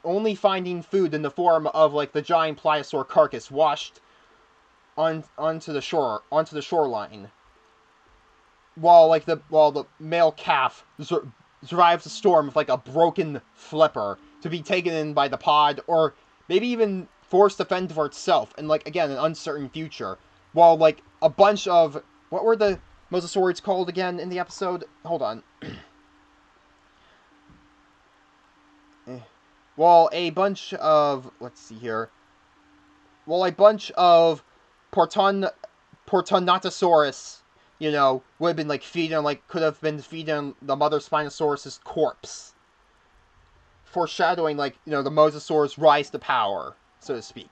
only finding food in the form of, like, the giant pliosaur carcass washed onto the shoreline, while the male calf survives the storm with, like, a broken flipper to be taken in by the pod, or maybe even forced to fend for itself in, like, again, an uncertain future, while, like, a bunch of, what were the mosasaurids called again in the episode? Hold on. Well, a bunch of, let's see here. Well, a bunch of Portonatosaurus, would have been, like, could have been feeding the mother Spinosaurus' corpse. Foreshadowing, like, the mosasaur's rise to power, so to speak.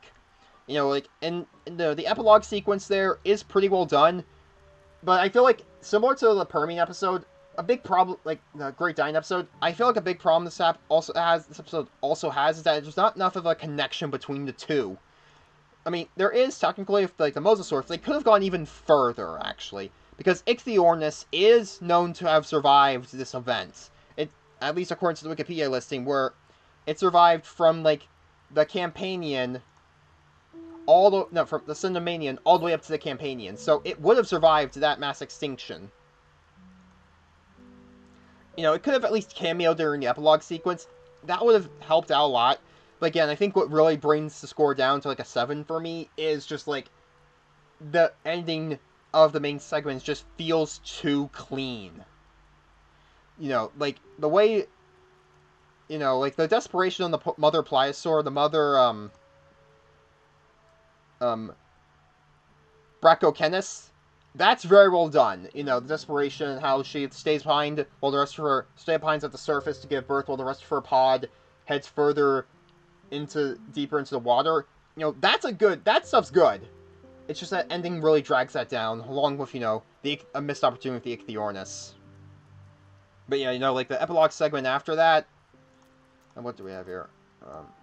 And the epilogue sequence there is pretty well done, but I feel like, similar to the Permian episode, a big problem, like the Great Dine episode, I feel like a big problem this episode also has is that there's not enough of a connection between the two. I mean, there is technically, if like the mosasaurs, they could have gone even further actually, because Ichthyornis is known to have survived this event. It, at least according to the Wikipedia listing, where it survived from like the Campanian from the Cinnamanian all the way up to the Campanian, so it would have survived that mass extinction. You know, it could have at least cameoed during the epilogue sequence. That would have helped out a lot. But again, I think what really brings the score down to like a 7 for me is just like the ending of the main segments just feels too clean. You know, like the way, you know, like the desperation on the mother Pliosaur, the mother um Brachiocenis, that's very well done. You know, the desperation and how she stays behind while the rest of her stay behind at the surface to give birth while the rest of her pod heads further deeper into the water. You know, that stuff's good. It's just that ending really drags that down, along with, you know, a missed opportunity with the Ichthyornis. But yeah, you know, like the epilogue segment after that. And what do we have here?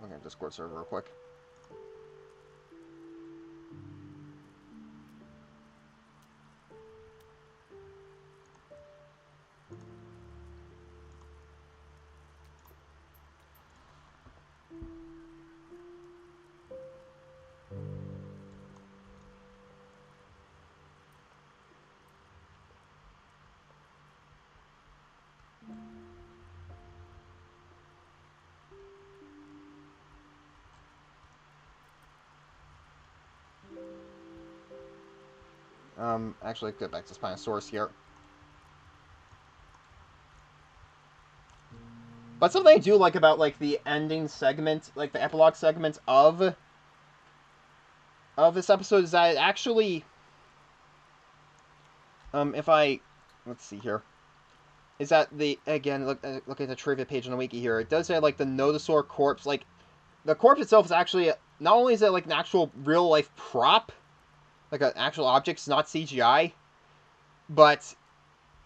Look at Discord server real quick. Actually, get back to Spinosaurus here. But something I do like about, like, the ending segment, like, the epilogue segment of this episode is that it actually, if I, let's see here, is that again, look at the trivia page on the wiki here, it does say, like, the Nodosaur corpse, like, the corpse itself is actually, not only is it, like, an actual real-life prop, like, an actual object, it's not CGI, but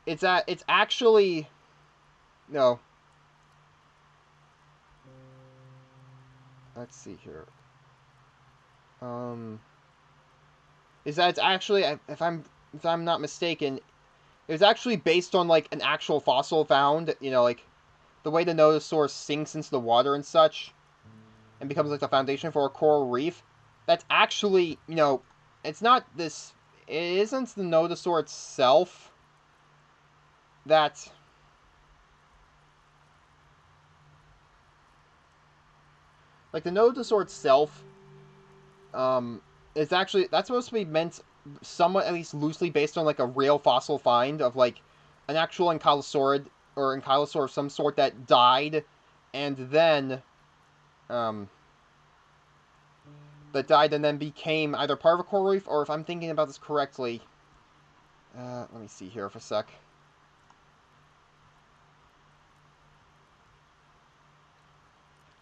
it's actually, no, let's see here, is that it's actually, if I'm not mistaken, it was actually based on, like, an actual fossil found, you know, like, the way the Nodosaurus sinks into the water and such, and becomes, like, the foundation for a coral reef. That's actually, you know, it's not this, it isn't the Nodosaur itself that, like, the Nodosaur itself, is actually, that's supposed to be meant somewhat, at least loosely, based on, like, a real fossil find of, like, an actual ankylosaurid, or ankylosaur of some sort that died, and then, became either part of a coral reef, or if I'm thinking about this correctly, let me see here for a sec.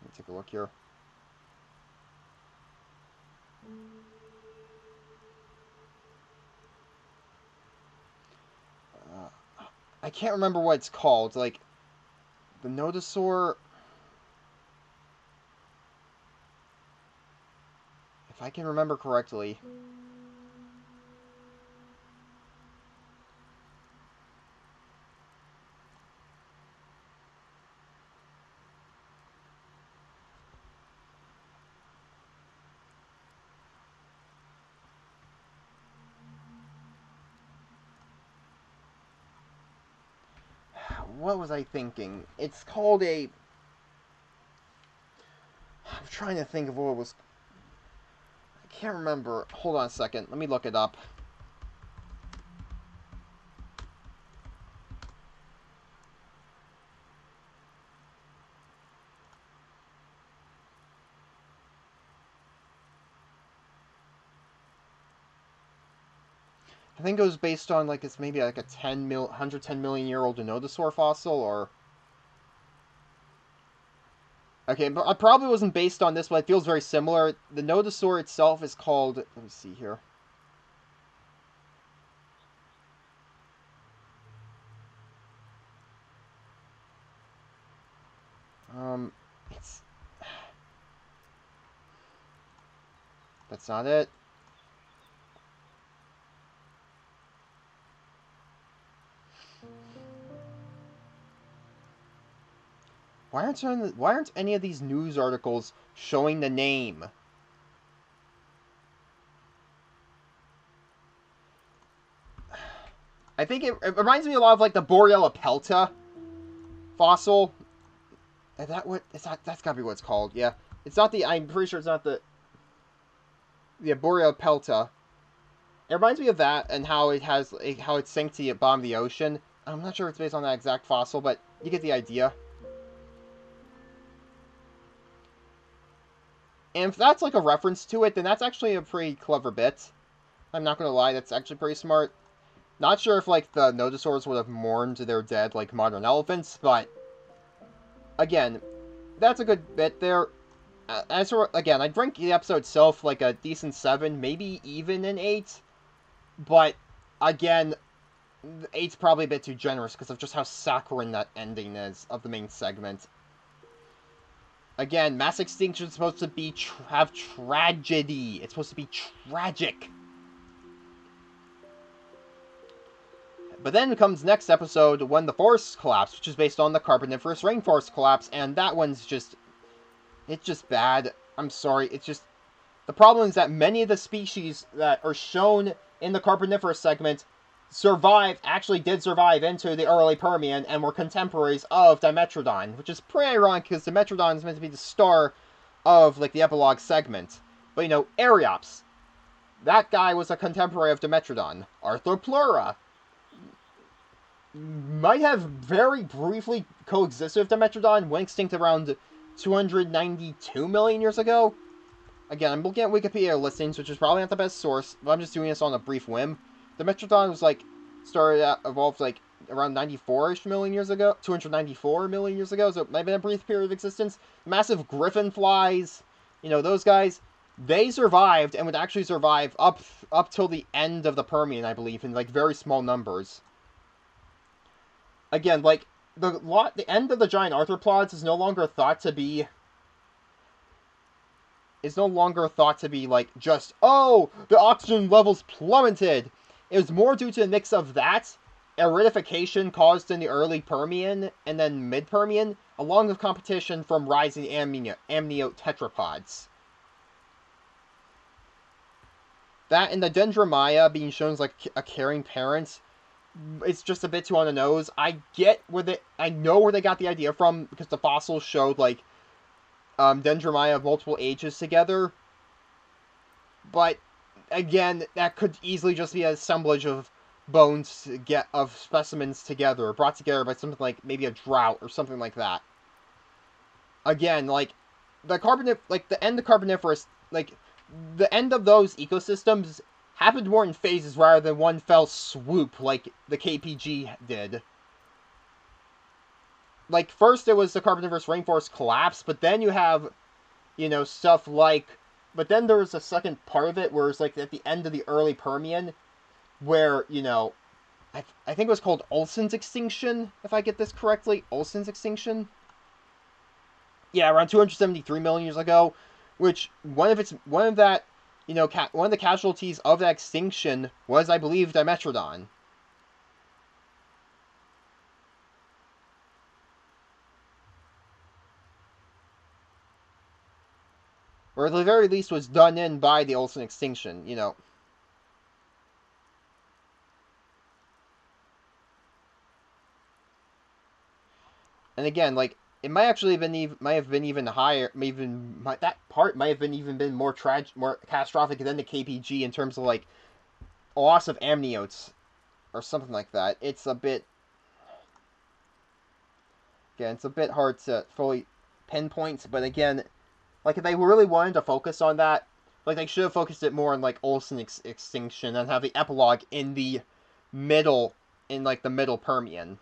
Let me take a look here. I can't remember what it's called. Like, the Nodosaur, if I can remember correctly. What was I thinking? It's called a... I'm trying to think of what it was. I can't remember. Hold on a second. Let me look it up. I think it was based on, like, it's maybe like a 110 million year old Dinosaur fossil, or... Okay, but it probably wasn't based on this, but it feels very similar. The Nodosaur itself is called... Let me see here. It's... That's not it. Why aren't any of these news articles showing the name? I think it reminds me a lot of like the Borealis pelta fossil. Is that what? Is that's gotta be what it's called? Yeah, it's not the. I'm pretty sure it's not the. Yeah, Borealis pelta. It reminds me of that and how how it sank to the bottom of the ocean. I'm not sure if it's based on that exact fossil, but you get the idea. And if that's like a reference to it, then that's actually a pretty clever bit. I'm not gonna lie, that's actually pretty smart. Not sure if like the Nodosaurs would have mourned their dead like modern elephants, but again, that's a good bit there. As for again, I'd rank the episode itself like a decent 7, maybe even an 8. But again, 8's probably a bit too generous because of just how saccharine that ending is of the main segment. Again, mass extinction is supposed to be have tragedy. It's supposed to be tragic. But then comes next episode when the forests collapse, which is based on the Carboniferous rainforest collapse, and that one's just... It's just bad. I'm sorry. It's just... The problem is that many of the species that are shown in the Carboniferous segment actually did survive into the early Permian and were contemporaries of Dimetrodon, which is pretty ironic because Dimetrodon is meant to be the star of, like, the epilogue segment. But, you know, Ariops. That guy was a contemporary of Dimetrodon. Arthropleura might have very briefly coexisted with Dimetrodon, went extinct around 292 million years ago. Again, I'm looking at Wikipedia listings, which is probably not the best source, but I'm just doing this on a brief whim. Dimetrodon was like, evolved like around 94-ish million years ago, 294 million years ago, so it might have been a brief period of existence. Massive griffin flies, you know, those guys, they survived and would actually survive up till the end of the Permian, I believe, in like very small numbers. Again, like, the end of the giant arthropods is no longer thought to be like just, oh, the oxygen levels plummeted. It was more due to a mix of that, aridification caused in the early Permian and then mid-Permian, along with competition from rising amniote tetrapods. That and the Dendromia being shown as like a caring parent, it's just a bit too on the nose. I know where they got the idea from because the fossils showed like Dendromia of multiple ages together. But again, that could easily just be an assemblage of bones of specimens together, brought together by something like maybe a drought or something like that. Again, like the end of Carboniferous, like the end of those ecosystems happened more in phases rather than one fell swoop like the KPG did. Like, first it was the Carboniferous rainforest collapse, but then you have, you know, stuff like... But then there was a second part of it where it's like at the end of the early Permian, where, you know, I think it was called Olson's extinction, if I get this correctly. Olson's extinction? Yeah, around 273 million years ago, which one of the casualties of that extinction was, I believe, Dimetrodon. Or at the very least was done in by the Olson extinction, you know. And again, like, it might actually have been even higher, that part might have been even been more catastrophic than the KPG in terms of like a loss of amniotes or something like that. It's a bit hard to fully pinpoint, but again, like if they really wanted to focus on that, like they should have focused it more on like Olson extinction and have the epilogue in the middle, in like the middle Permian.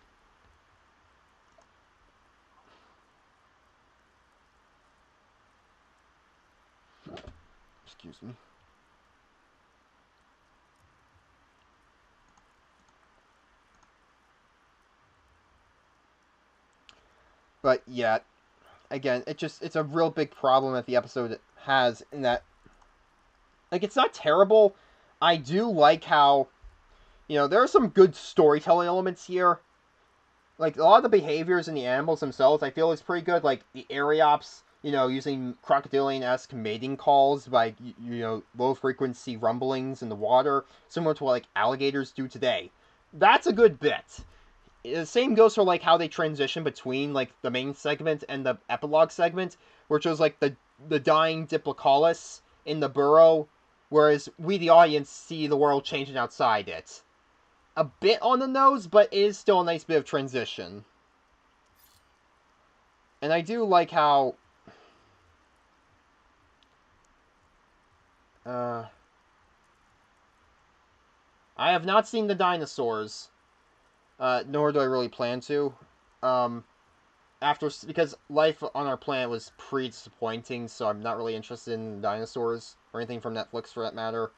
Excuse me. But yeah, again, it's a real big problem that the episode has in that, like, it's not terrible. I do like how, there are some good storytelling elements here. Like, a lot of the behaviors in the animals themselves, I feel is pretty good. Like, the Ariops, using crocodilian-esque mating calls by, low-frequency rumblings in the water, similar to what, like, alligators do today. That's a good bit. The same goes for, like, how they transition between, like, the main segment and the epilogue segment, where it shows, like, the dying Diplocaulus in the burrow, whereas we, the audience, see the world changing outside it. A bit on the nose, but it is still a nice bit of transition. And I do like how... I have not seen the dinosaurs, nor do I really plan to. Because life on our planet was pretty disappointing, so I'm not really interested in dinosaurs, or anything from Netflix for that matter.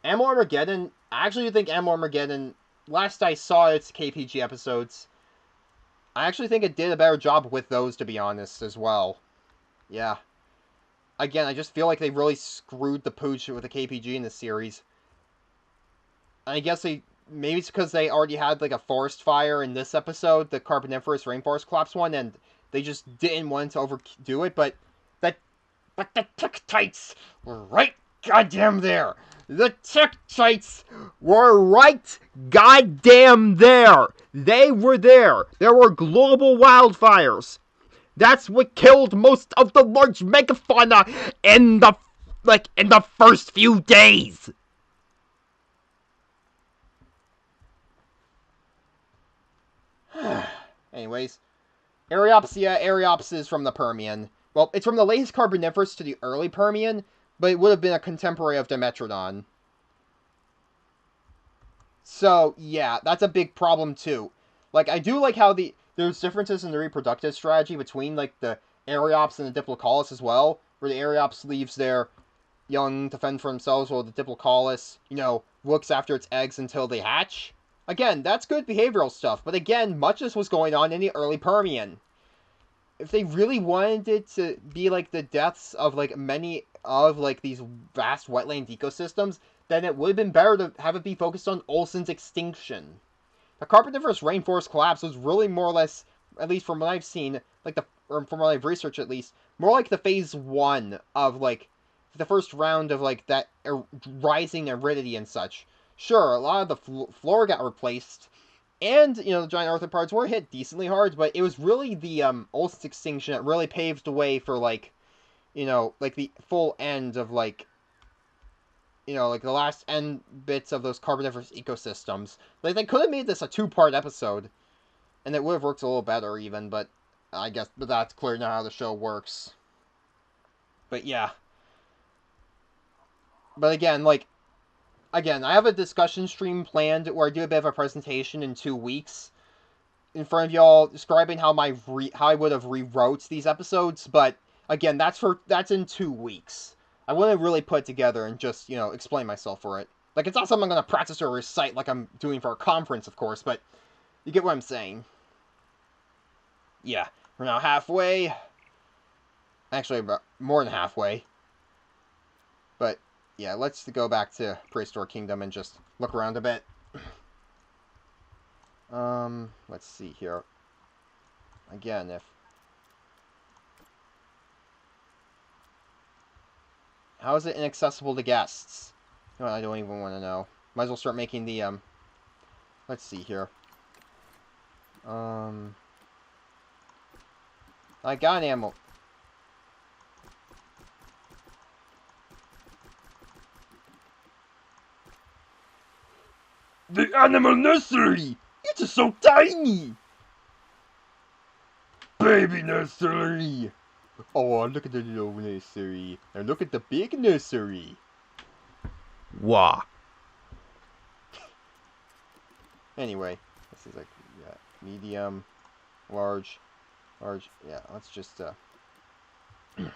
Animal Armageddon, I actually think Animal Armageddon, last I saw its KPG episodes, I actually think it did a better job with those, to be honest, as well. Yeah. Again, I just feel like they really screwed the pooch with the KPG in this series. I guess maybe it's because they already had, like, a forest fire in this episode, the Carboniferous Rainforest Collapse one, and they just didn't want to overdo it, but the Tektites were right goddamn there! The Tektites were right goddamn there! They were there! There were global wildfires! That's what killed most of the large megafauna in the first few days! Anyways, Ariops is from the Permian. Well, it's from the latest Carboniferous to the early Permian, but it would have been a contemporary of Dimetrodon. So, yeah, that's a big problem, too. Like, I do like how there's differences in the reproductive strategy between, like, the Ariops and the Diplocaulus as well, where the Ariops leaves their young to fend for themselves, while the Diplocaulus, looks after its eggs until they hatch. Again, that's good behavioral stuff, but again, much of this was going on in the early Permian. If they really wanted it to be like the deaths of like many of like these vast wetland ecosystems, then it would have been better to have it be focused on Olsen's extinction. The Carboniferous Rainforest Collapse was really more or less, at least from what I've seen, or from what I've researched at least, more like the phase 1 of like the first round of like that rising aridity and such. Sure, a lot of the flora got replaced, and, the giant arthropods were hit decently hard, but it was really the Olsen's extinction that really paved the way for, like, like the full end of, like, like the last end bits of those Carboniferous ecosystems. Like, they could have made this a 2-part episode, and it would have worked a little better, even, but I guess that's clear now how the show works. But, yeah. But again, I have a discussion stream planned where I do a bit of a presentation in 2 weeks in front of y'all describing how I would have rewrote these episodes, but again, that's in 2 weeks. I wouldn't really put it together and just, explain myself for it. Like, it's not something I'm going to practice or recite like I'm doing for a conference, of course, but you get what I'm saying. Yeah, we're now halfway. Actually, about more than halfway. But yeah, let's go back to Prehistoric Kingdom and just look around a bit. Let's see here. Again, how is it inaccessible to guests? No, I don't even want to know. Might as well start making the, let's see here. I got an animal. The animal nursery! It's so tiny! Baby nursery! Oh, look at the little nursery. And look at the big nursery. Wah. Anyway, this is like, yeah, medium, large. Yeah, let's just, Again,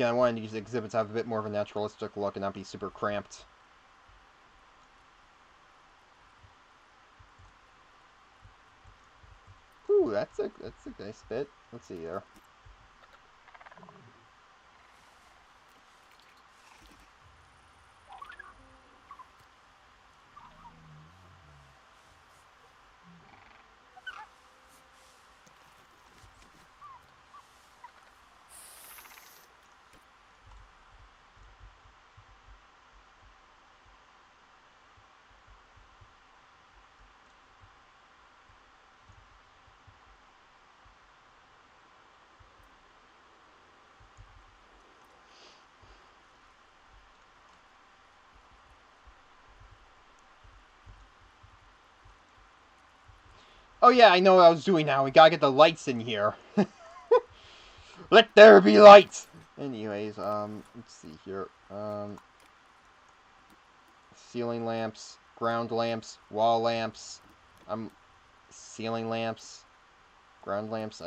I wanted these exhibits to have a bit more of a naturalistic look and not be super cramped. Ooh, that's a nice bit. Let's see here. Oh yeah, I know what I was doing now. We gotta get the lights in here. Let there be lights! Anyways, let's see here. Ceiling lamps, ground lamps, wall lamps, ceiling lamps, ground lamps,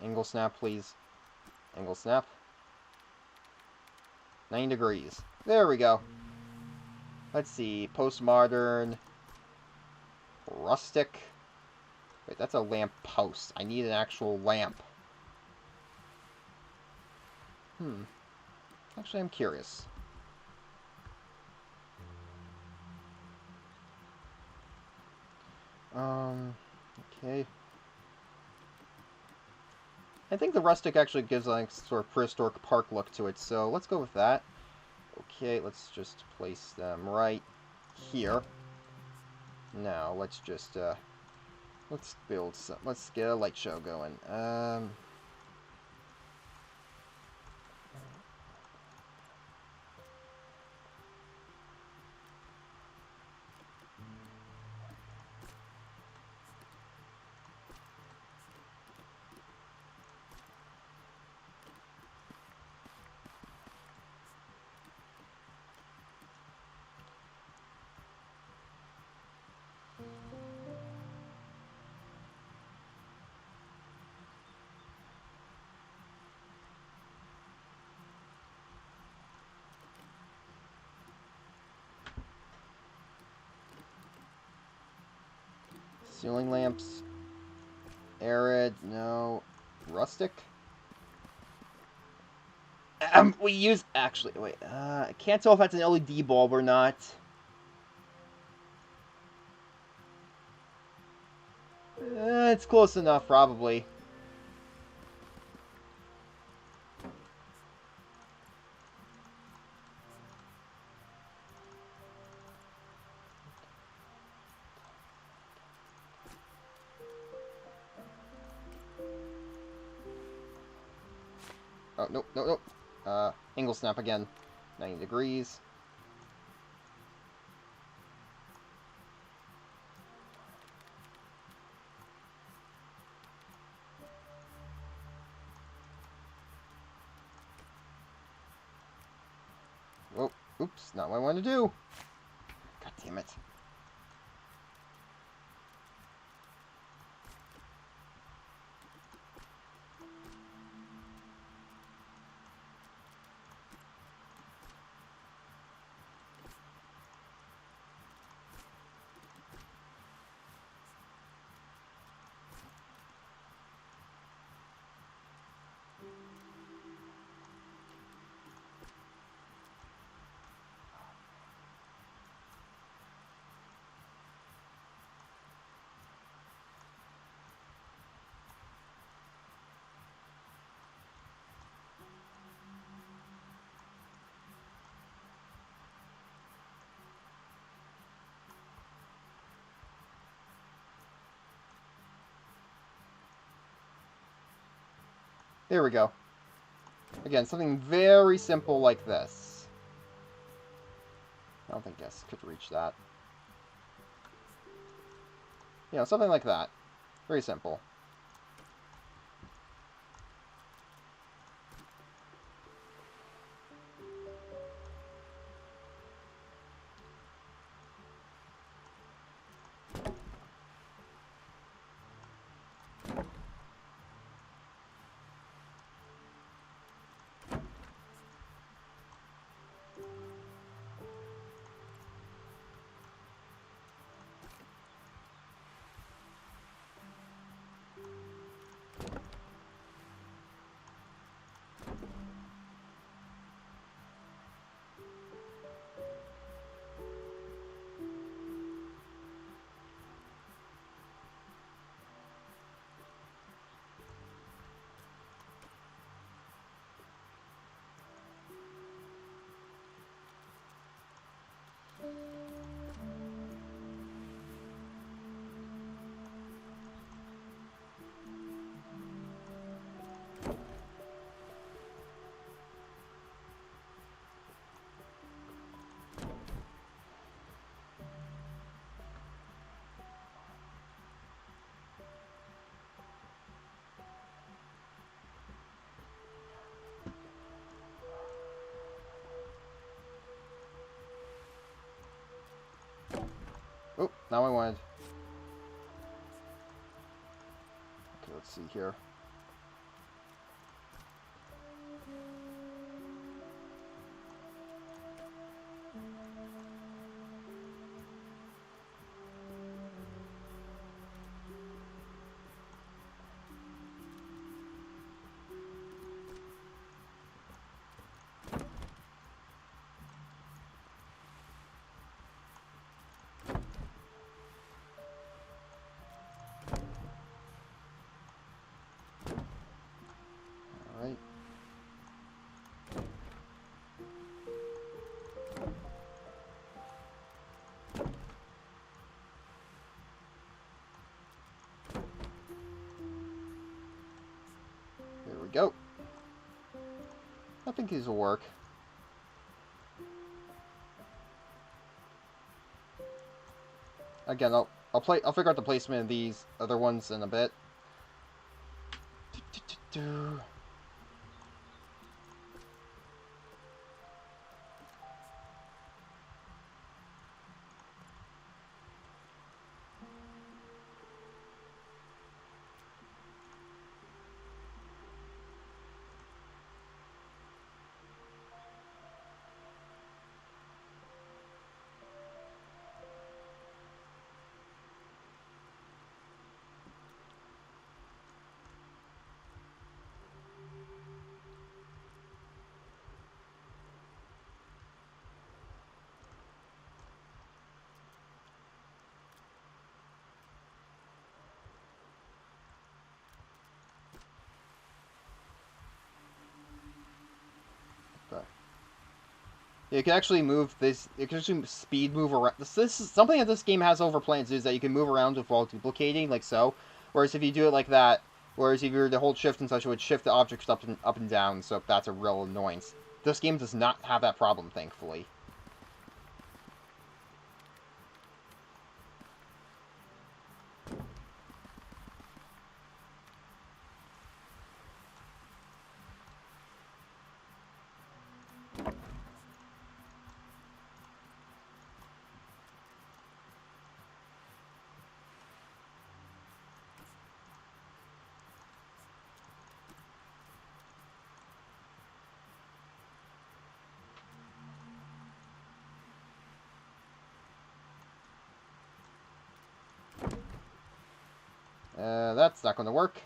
angle snap, please. Angle snap. 9 degrees. There we go. Let's see. Postmodern. Rustic. Wait, that's a lamp post. I need an actual lamp. Actually, I'm curious. Okay. I think the rustic actually gives like sort of prehistoric park look to it, so let's go with that. Okay, let's just place them right here. Now, let's just, let's build some, let's get a light show going. Ceiling lamps. Arid, no. Rustic? We use... Actually, wait. I can't tell if that's an LED bulb or not. It's close enough, probably. Oh, nope, nope, nope. Angle snap again. 90 degrees. Oh, oops, not what I wanted to do. God damn it. There we go. Again, something very simple like this. I don't think this could reach that. You know, something like that. Very simple. Now I wanted... Okay, let's see here. Alright. There we go. I think these will work. Again, I'll figure out the placement of these other ones in a bit. You can actually move this. You can actually speed move around. This is something that this game has over plans is that you can move around with while duplicating, like so. Whereas if you do it like that, whereas if you were to hold shift and such, it would shift the objects up and down. So that's a real annoyance. This game does not have that problem, thankfully. That's not going to work.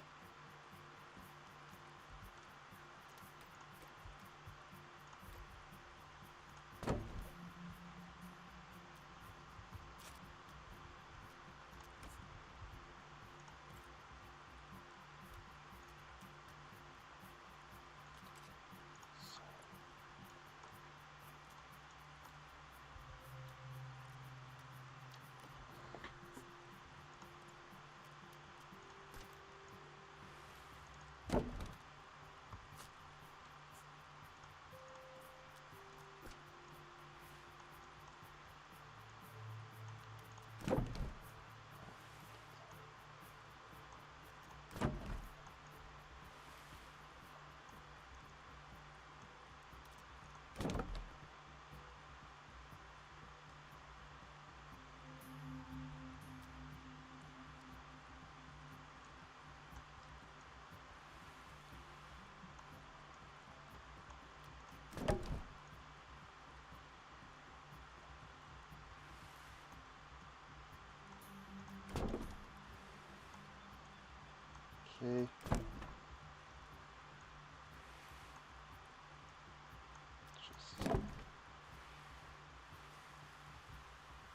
Okay.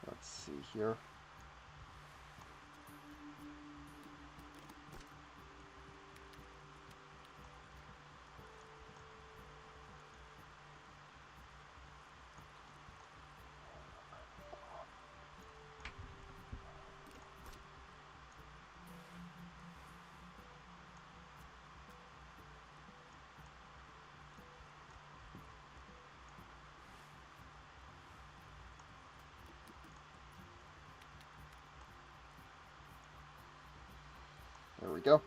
Let's see here. There we go.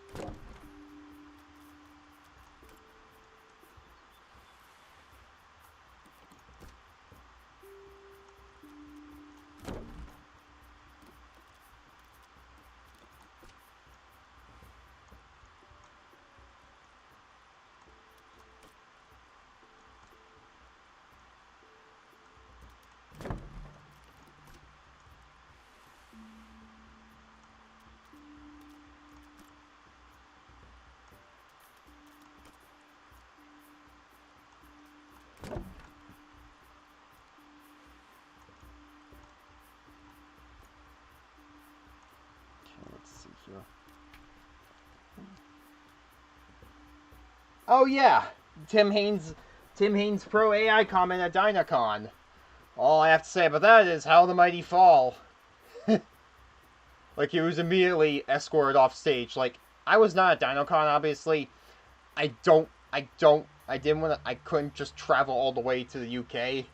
Oh yeah, Tim Haynes, Tim Haynes Pro AI comment at Dynacon. All I have to say about that is how the mighty fall. Like, he was immediately escorted off stage. Like, I was not at Dynacon, obviously. I didn't want to, I couldn't just travel all the way to the UK.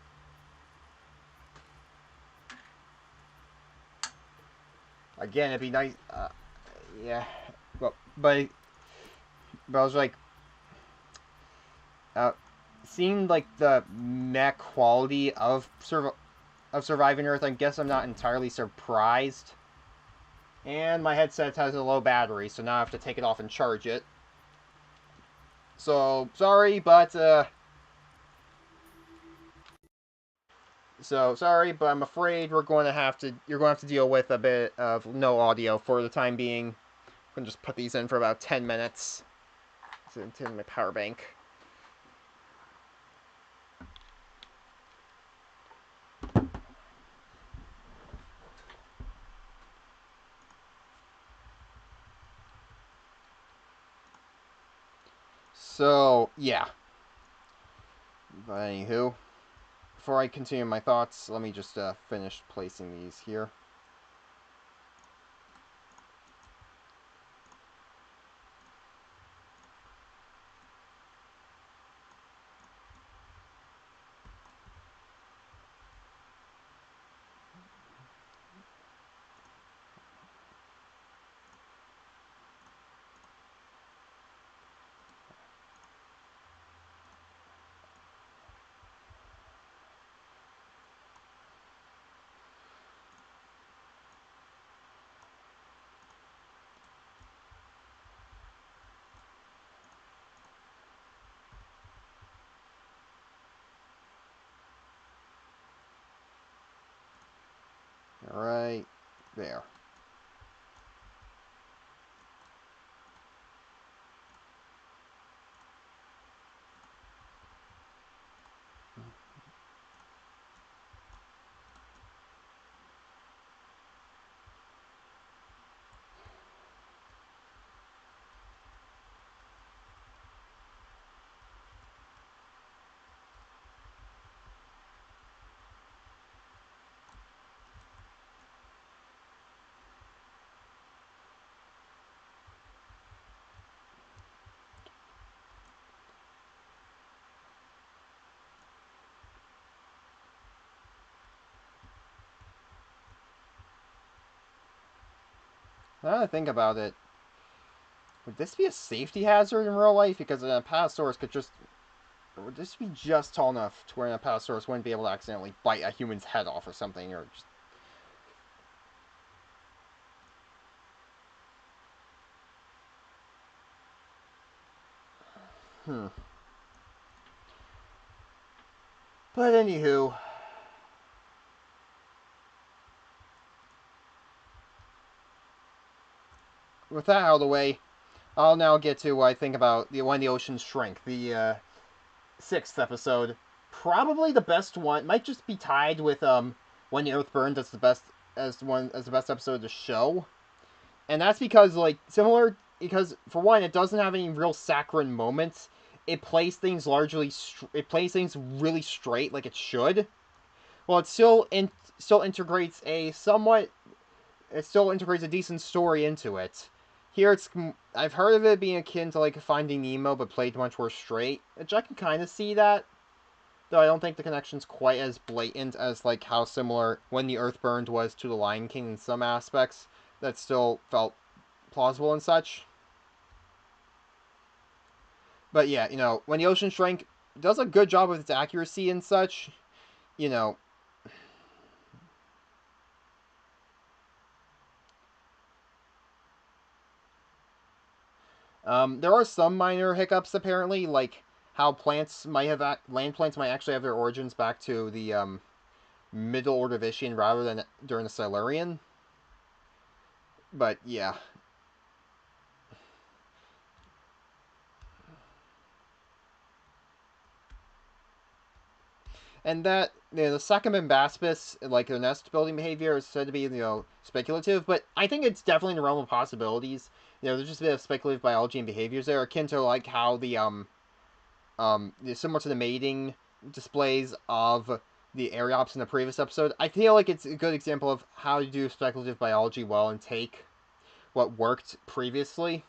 Again, it'd be nice, yeah. But, but, but I was like, uh, seeing, like, the mech quality of Surviving Earth, I guess I'm not entirely surprised. And my headset has a low battery, so now I have to take it off and charge it. So, sorry, but, I'm afraid you're going to have to deal with a bit of no audio for the time being. I'm going to just put these in for about 10 minutes. It's into my power bank. So, yeah. But anywho, before I continue my thoughts, let me just finish placing these here. Alright, there. Now that I think about it, would this be a safety hazard in real life? Because an Apatosaurus could just... Would this be just tall enough to where an Apatosaurus wouldn't be able to accidentally bite a human's head off or something? Or just... Hmm. But anywho... With that out of the way, I'll now get to what I think about When the Oceans Shrink, the sixth episode. Probably the best one. Might just be tied with When the Earth Burned as the best episode of the show. And that's because, like, because for one, it doesn't have any real saccharine moments. It plays things really straight, like it should. Well, it still integrates a decent story into it. Here, I've heard of it being akin to like Finding Nemo, but played much more straight, which I can kind of see that. Though I don't think the connection's quite as blatant as like how similar When the Earth Burned was to The Lion King in some aspects. That still felt plausible and such. But yeah, When the Ocean Shrank does a good job with its accuracy and such. You know, there are some minor hiccups apparently, like how land plants might actually have their origins back to the Middle Ordovician rather than during the Silurian. But yeah, And that, the second Bombastus, like their nest building behavior is said to be, speculative, but I think it's definitely in the realm of possibilities. There's just a bit of speculative biology and behaviors there, akin to like how similar to the mating displays of the Ariops in the previous episode. I feel like it's a good example of how to do speculative biology well and take what worked previously.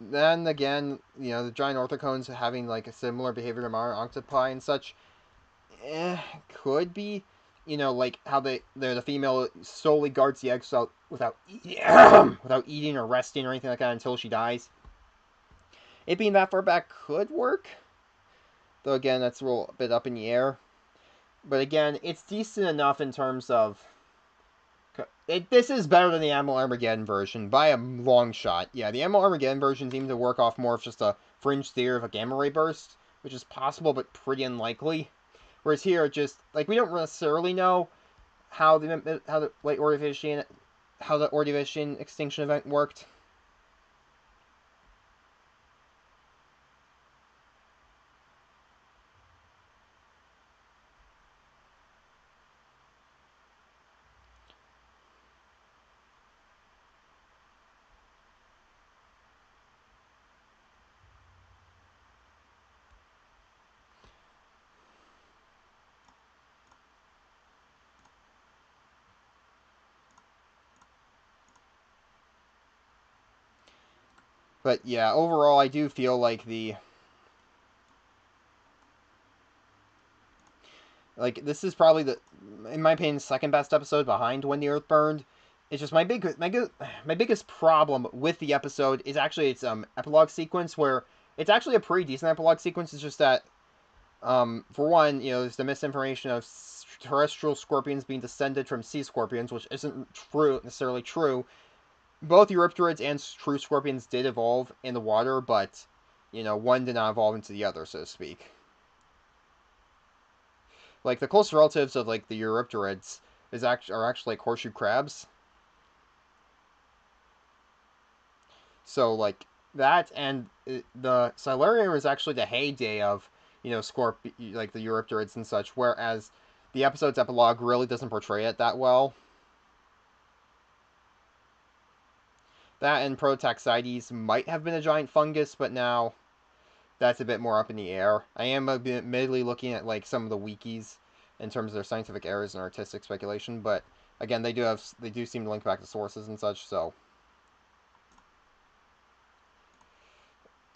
Then again, the giant orthocones having like a similar behavior to modern octopi and such, could be, like how the female solely guards the eggs without without eating or resting or anything like that until she dies. It being that far back could work, though again that's a little bit up in the air. But again, it's decent enough in terms of this is better than the Animal Armageddon version by a long shot. Yeah, the Animal Armageddon version seemed to work off more of just a fringe theory of a gamma ray burst, which is possible but pretty unlikely. Whereas here, just like we don't necessarily know how the late Ordovician how the Ordovician extinction event worked. But yeah, overall, I do feel like this is probably in my opinion, second best episode behind When the Earth Burned. It's just my biggest problem with the episode is actually its epilogue sequence, where it's actually a pretty decent epilogue sequence. It's just that for one, there's the misinformation of terrestrial scorpions being descended from sea scorpions, which isn't necessarily true. Both Eurypterids and true scorpions did evolve in the water, but one did not evolve into the other, so to speak. Like the close relatives of like the Eurypterids are actually like horseshoe crabs. So like that and the Silurian was actually the heyday of like the Eurypterids and such, whereas the episode's epilogue really doesn't portray it that well. That and Prototaxides might have been a giant fungus, but now that's a bit more up in the air. I am admittedly looking at like some of the wikis in terms of their scientific errors and artistic speculation, but again, they do seem to link back to sources and such, so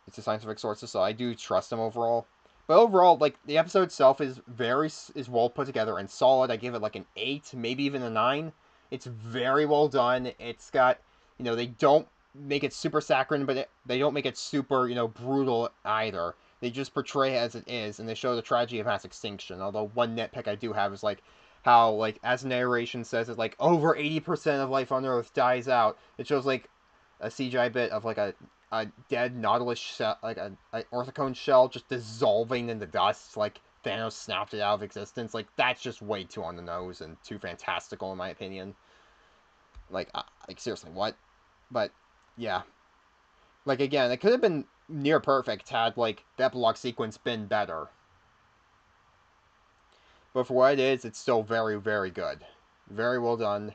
it's a scientific sources, so I do trust them overall. But overall, like the episode itself is well put together and solid. I give it like an 8, maybe even a 9. It's very well done. It's got, they don't make it super saccharine, but they don't make it super, brutal either. They just portray it as it is, and they show the tragedy of mass extinction. Although one nitpick I do have is like how, like as narration says, it like over 80% of life on Earth dies out. It shows like a CGI bit of like a dead Nautilus shell, like a orthocone shell, just dissolving in the dust, like Thanos snapped it out of existence. Like that's just way too on the nose and too fantastical in my opinion. Like seriously, what? But yeah, like again, it could have been near perfect had like the epilogue sequence been better. But for what it is, it's still very, very good, very well done.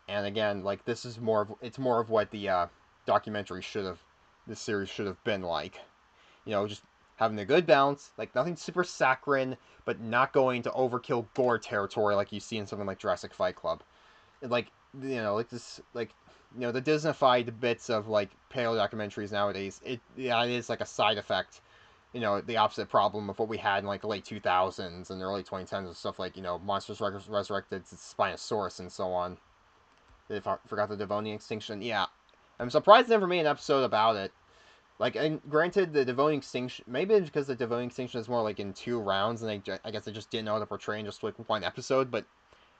And again, like this is more of what the documentary should have, this series should have been like. Just having a good balance, like nothing super saccharine, but not going to overkill gore territory like you see in something like Jurassic Fight Club. Like like this, like the Disneyfied bits of like paleo documentaries nowadays. It is like a side effect. The opposite problem of what we had in like the late 2000s and the early 2010s and stuff like Monsters Resurrected, Spinosaurus, and so on. If I forgot the Devonian extinction, yeah, I'm surprised they never made an episode about it. Like, and granted, the Devonian extinction, maybe it's because the Devonian extinction is more like in 2 rounds, and I guess they just didn't know how to portray in just like one episode. But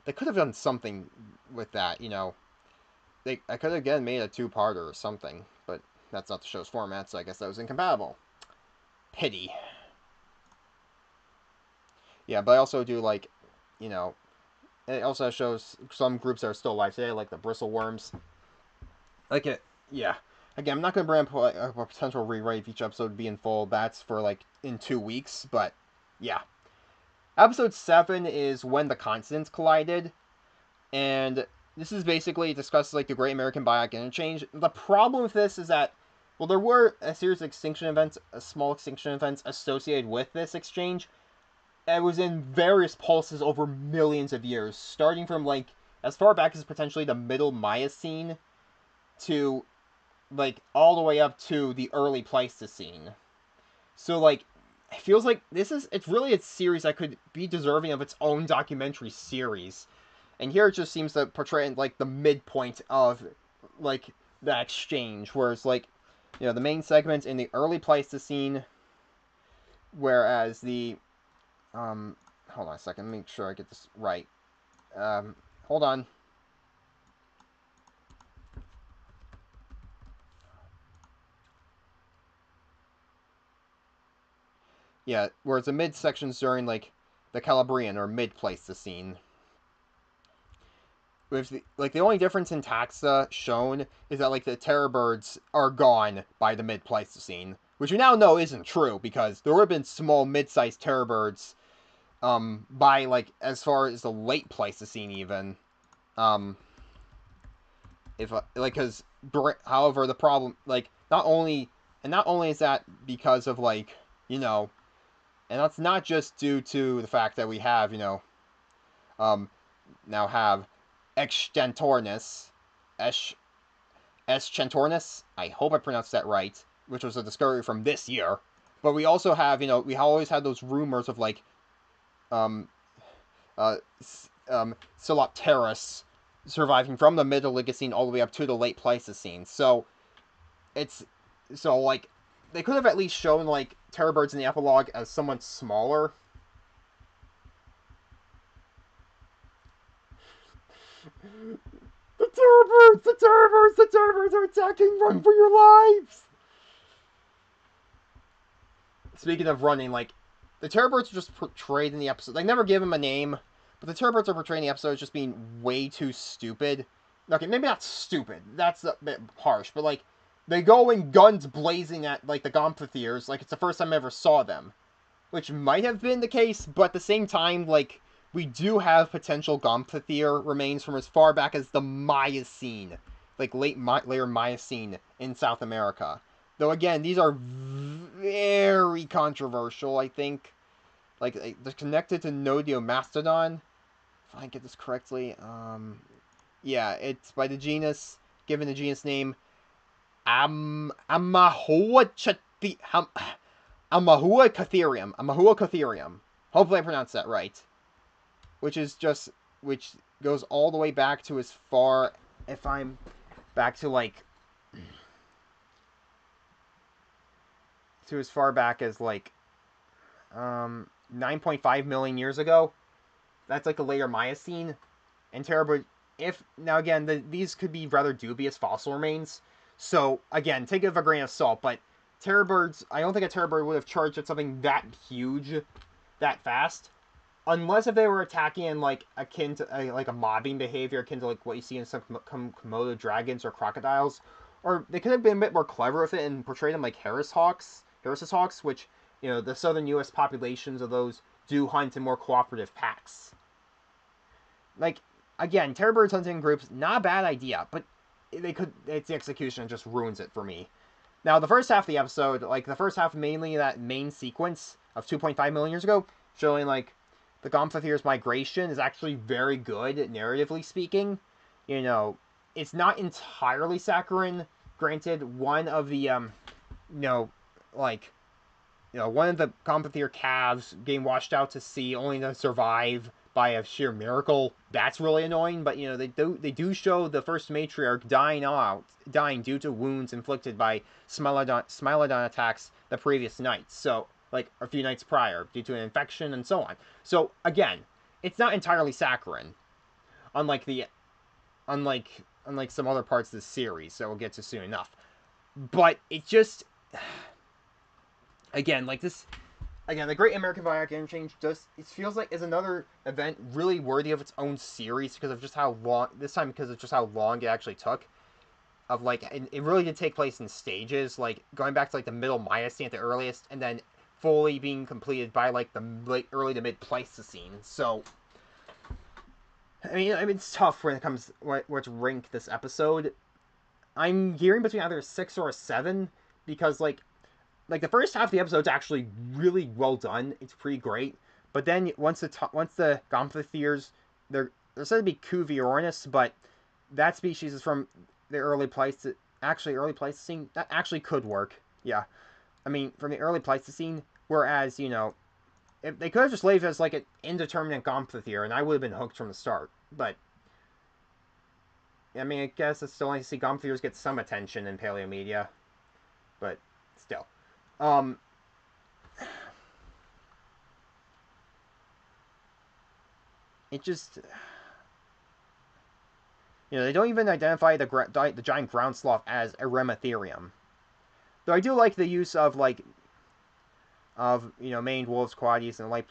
they could have done something with that. I could have again made a 2-parter or something, but that's not the show's format, so I guess that was incompatible. pity. Yeah, but I also do like, you know, it also shows some groups that are still alive today, like the bristleworms. Like it, yeah. Again, I'm not gonna bring up a potential rewrite of each episode be in full. That's for like in 2 weeks, but yeah. Episode 7 is when the continents collided, and this is basically discusses like the Great American Biotic Interchange. The problem with this is that, well, there were a series of extinction events, small extinction events associated with this exchange. It was in various pulses over millions of years, starting from like as far back as potentially the Middle Miocene to like all the way up to the early Pleistocene. So like it feels like it's really a series that could be deserving of its own documentary series. And here it just seems to portray like the midpoint of like that exchange, where it's like, you know, the main segments in the early Pleistocene, whereas the hold on a second, make sure I get this right. Hold on. Yeah, whereas the mid sections during like the Calabrian or mid Pleistocene. With the only difference in taxa shown is that like the terror birds are gone by the mid Pleistocene, which we now know isn't true because there would have been small mid-sized terror birds by like as far as the late Pleistocene even. Um, if like because however the problem like not only is that because of like, you know, and that's not just due to the fact that we have, you know, um now have extentornis, esch eschentornis. I hope I pronounced that right, which was a discovery from this year. But we also have, you know, we always had those rumors of like um uh Silopteris surviving from the Middle Oligocene all the way up to the late Pleistocene. So it's like they could have at least shown like terror birds in the epilogue as somewhat smaller. The terror birds! The terror birds! The terror birds are attacking! Run for your lives! Speaking of running, like the terror birds are just portrayed in the episode. They never give them a name, but the terror birds are portrayed in the episode as just being way too stupid. Okay, maybe not stupid. That's a bit harsh, but like they go in guns blazing at like the Gomphotheres, like it's the first time I ever saw them, which might have been the case, but at the same time, like we do have potential Gomphothere remains from as far back as the Miocene, like later Miocene in South America. Though again, these are very controversial. I think, like they're connected to Nodiomastodon. If I get this correctly, yeah, it's by the genus, given the genus name Amahoachati. Amahuacatherium. Amahuacatherium. Hopefully I pronounced that right. Which goes all the way back to as far, if I'm back to like, to as far back as like 9.5 million years ago. That's like a later Miocene. And terrible. If now again, these could be rather dubious fossil remains. So again, take it with a grain of salt. But terror birds, I don't think a terror bird would have charged at something that huge, that fast, unless if they were attacking in like akin to like a mobbing behavior, akin to like what you see in some Komodo dragons or crocodiles. Or they could have been a bit more clever with it and portrayed them like Harris hawks, which, you know, the southern U.S. populations of those do hunt in more cooperative packs. Like again, terror birds hunting groups, not a bad idea, but it's the execution that just ruins it for me. Now, the first half of the episode, like the first half mainly that main sequence of 2.5 million years ago, showing like the Gomphothere's migration is actually very good, narratively speaking. You know, it's not entirely saccharine. Granted, one of the, like, one of the Gomphothere calves getting washed out to sea only to survive by a sheer miracle. That's really annoying, but they do show the first matriarch dying due to wounds inflicted by Smilodon attacks the previous night. So, like a few nights prior, due to an infection and so on. So again, it's not entirely saccharine, unlike some other parts of the series that we'll get to soon enough. But it just, again, like this, again, the Great American Bionic Interchange just it feels like is another event really worthy of its own series because of just how long this time because of just how long it actually took. Of like, it really did take place in stages, like going back to like the middle Miocene at the earliest, and then fully being completed by like the late early to mid Pleistocene. So I mean, it's tough when it comes where to rank this episode. I'm gearing between either a 6 or a 7 because like the first half of the episode's actually really well done. It's pretty great, but then once the Gomphotheres, they're said to be Cuviorinus, but that species is from the early Pleistocene. Actually, early Pleistocene that actually could work. Yeah, I mean from the early Pleistocene. Whereas if they could have just left it as like an indeterminate Gomphothere, and I would have been hooked from the start. But I mean, I guess it's still nice to see Gomphotheres get some attention in paleomedia, but still. Um, it just they don't even identify the giant ground sloth as Erematherium. Though I do like the use of maned wolves, quaddies, and light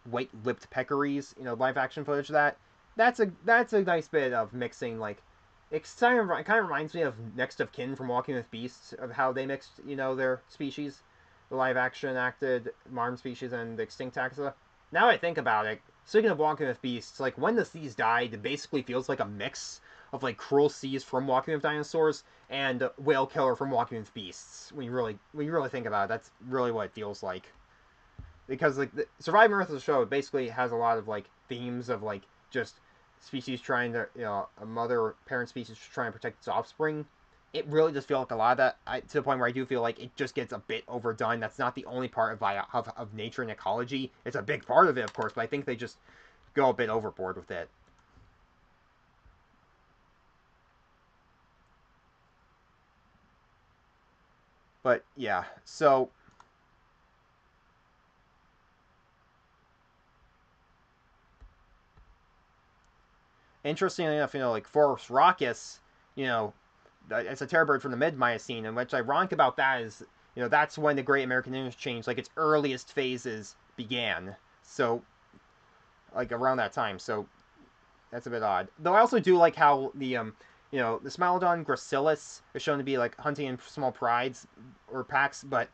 white-lipped peccaries. Live action footage of that. That's a nice bit of mixing. Like it kind of reminds me of Next of Kin from Walking with Beasts of how they mixed their species, the live action acted modern species and the extinct taxa. Now I think about it, speaking of Walking with Beasts, like when the seas died, it basically feels like a mix of like Cruel Seas from Walking with Dinosaurs and Whale Killer from Walking with Beasts. When you really think about it, that's really what it feels like. Because like the Surviving Earth as a show, it basically has a lot of like themes of like just species trying to a mother or parent species trying to protect its offspring. It really does feel like a lot of that to the point where I do feel like it just gets a bit overdone. That's not the only part of nature and ecology. It's a big part of it, of course, but I think they just go a bit overboard with it. But yeah, so interestingly enough, like Forest Raucus, you know, it's a terror bird from the mid Miocene, and what's ironic about that is, that's when the Great American Interchange, like its earliest phases, began. So, like around that time. So that's a bit odd. Though I also do like how the Smilodon gracilis is shown to be like hunting in small prides or packs, but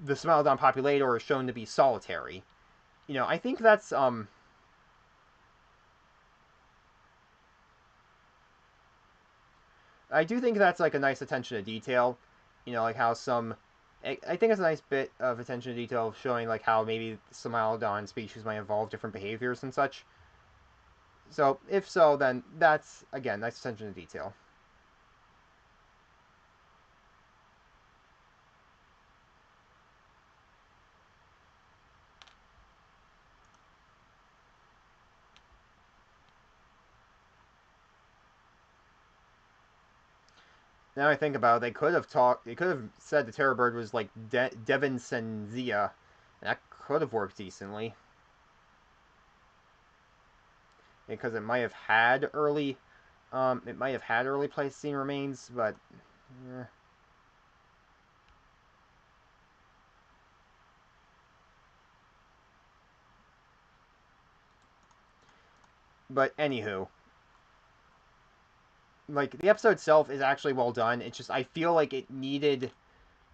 the Smilodon populator is shown to be solitary. I think I do think that's like a nice attention to detail. Like how some. I think it's a nice bit of attention to detail showing like how maybe Smilodon species might evolve different behaviors and such. So if so, then that's again nice attention to detail. Now I think about it, they could have talked. They could have said the terror bird was like Devon Senzia. That could have worked decently because it might have had early Pleistocene remains, but eh. But anywho, like the episode itself is actually well done. It's just I feel like it needed.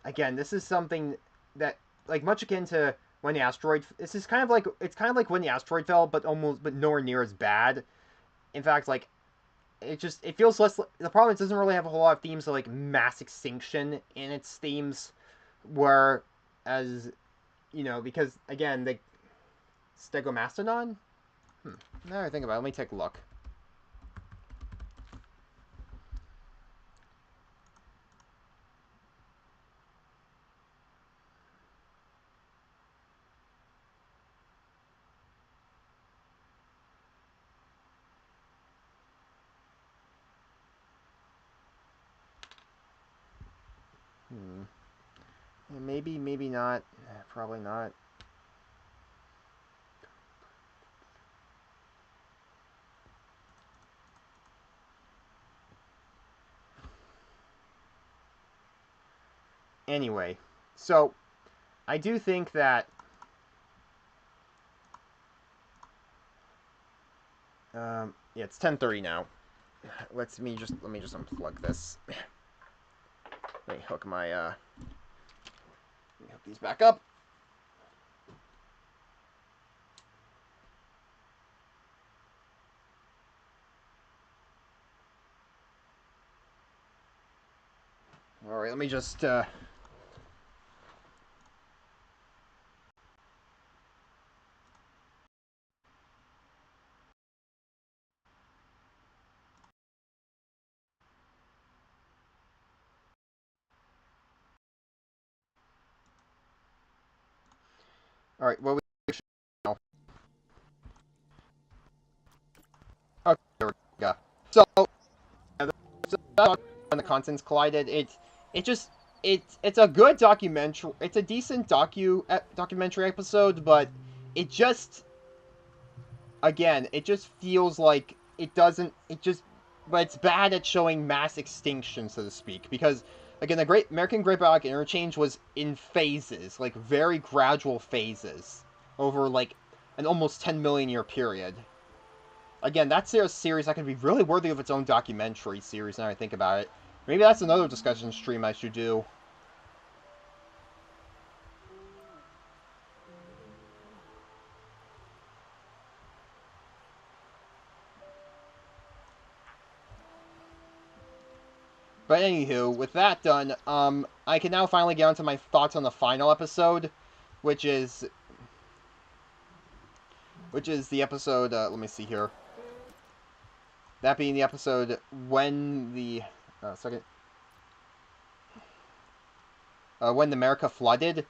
Again, this is something that like much akin to when the asteroid. This is kind of like it's kind of like when the asteroid fell, but nowhere near as bad. In fact, like it feels less. The problem is it doesn't really have a whole lot of themes of like mass extinction in its themes, where as because again the Stegomastodon. Now I think about it, let me take a look. Hmm. Maybe not. Probably not. Anyway, so I do think that yeah, it's 10:30 now. Let me just unplug this. Let me hook my let me hook these back up. All right, let me just all right, well, we should now. Okay, there we go. So, when the contents collided, it just it's a good documentary. It's a decent documentary episode, but it just again, it just feels like it doesn't. It just, but it's bad at showing mass extinction, so to speak. Because again, the Great American Great Biotic Interchange was in phases, like very gradual phases, over like an almost 10 million year period. Again, that's a series that could be really worthy of its own documentary series. Now I think about it, maybe that's another discussion stream I should do. But anywho, with that done, I can now finally get onto my thoughts on the final episode, which is the episode. Let me see here. That being the episode when the second when the America flooded.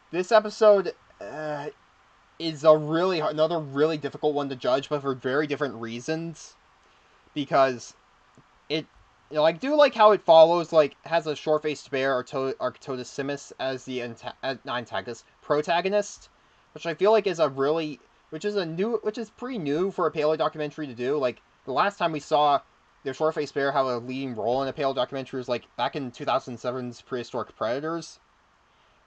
This episode is another really difficult one to judge, but for very different reasons. Because it, I do like how it follows, like, has a short-faced bear, Arctodus Simus, as the not antagonist, protagonist, which I feel like is a really, which is pretty new for a paleo documentary to do. Like, the last time we saw the short-faced bear have a leading role in a paleo documentary was, like, back in 2007's Prehistoric Predators.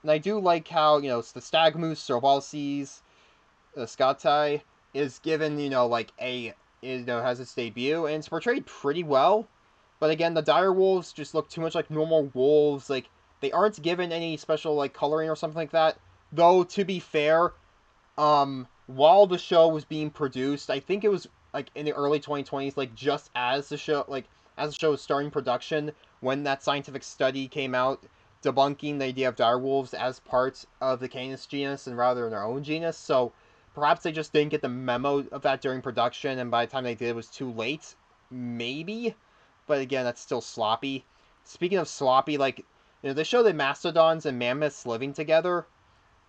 And I do like how, it's the stag moose, Sorbalses, Skatai, is given, like, has its debut, and it's portrayed pretty well. But again, the dire wolves just look too much like normal wolves. Like, they aren't given any special, like, coloring or something like that. Though, to be fair, while the show was being produced, I think it was, like, in the early 2020s, like, just as the show was starting production, when that scientific study came out debunking the idea of dire wolves as part of the Canis genus and rather than their own genus. So perhaps they just didn't get the memo of that during production, and by the time they did, it was too late. Maybe. But again, that's still sloppy. Speaking of sloppy, like, they show the mastodons and mammoths living together,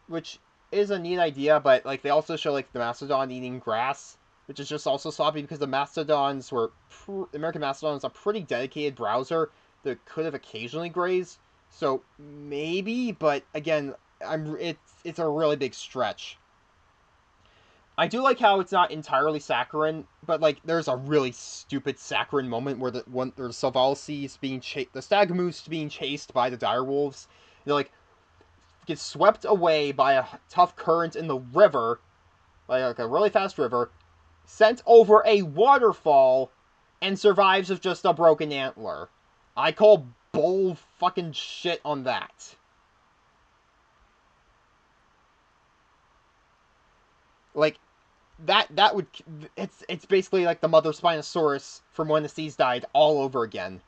which is a neat idea, but, like, they also show, like, the mastodon eating grass, which is just also sloppy because the American mastodon is a pretty dedicated browser that could have occasionally grazed. So maybe, but again, it's a really big stretch. I do like how it's not entirely saccharine, but, like, there's a really stupid saccharine moment where the Sovalsi being the stag moose being chased by the dire wolves. They're like, gets swept away by a tough current in the river, like a really fast river, sent over a waterfall, and survives with just a broken antler. I call bull fucking shit on that. Like, that would it's basically like the mother Spinosaurus from when the seas died all over again.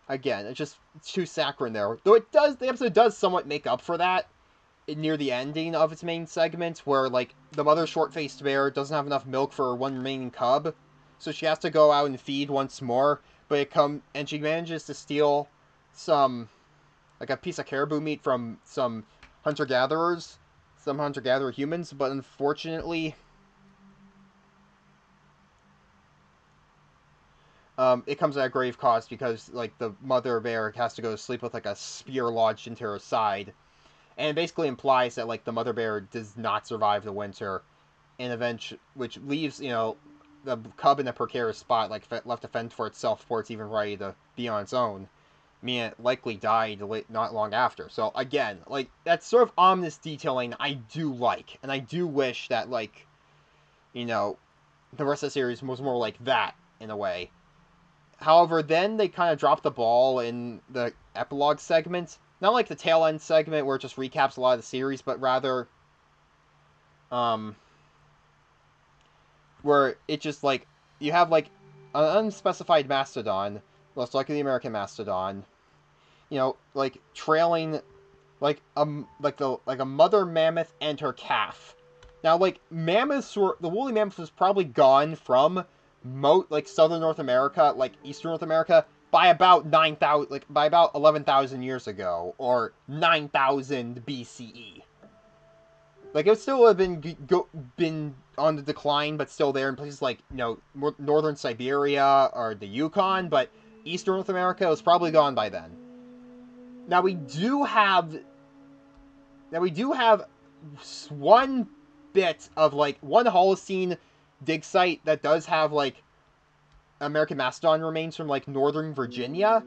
Again, it's too saccharine there. Though the episode does somewhat make up for that near the ending of its main segment, where, like, the mother short-faced bear doesn't have enough milk for one remaining cub, so she has to go out and feed once more. But and she manages to steal some, like, a piece of caribou meat from some hunter-gatherer humans. But unfortunately, it comes at a grave cost because, like, the mother bear has to go to sleep with, like, a spear lodged into her side, and it basically implies that, like, the mother bear does not survive the winter, and which leaves, the cub in a precarious spot, like, left to fend for itself before it's even ready to be on its own. meaning it likely died not long after. So again, like, that sort of ominous detailing I do like, and I do wish that, like, you know, the rest of the series was more like that in a way. However, then they kind of dropped the ball in the epilogue segment. Not like the tail end segment where it just recaps a lot of the series, but rather, um, where it just, like, you have, like, an unspecified mastodon, most likely the American mastodon, like, trailing, like a mother mammoth and her calf. Now, like, the woolly mammoth was probably gone from like southern North America, like eastern North America, by about 9,000, like by about 11,000 years ago, or 9,000 BCE. Like, it would still have been on the decline, but still there in places like, northern Siberia or the Yukon, but eastern North America was probably gone by then. Now we do have one bit of, like, one Holocene dig site that does have, like, American mastodon remains from, like, northern Virginia.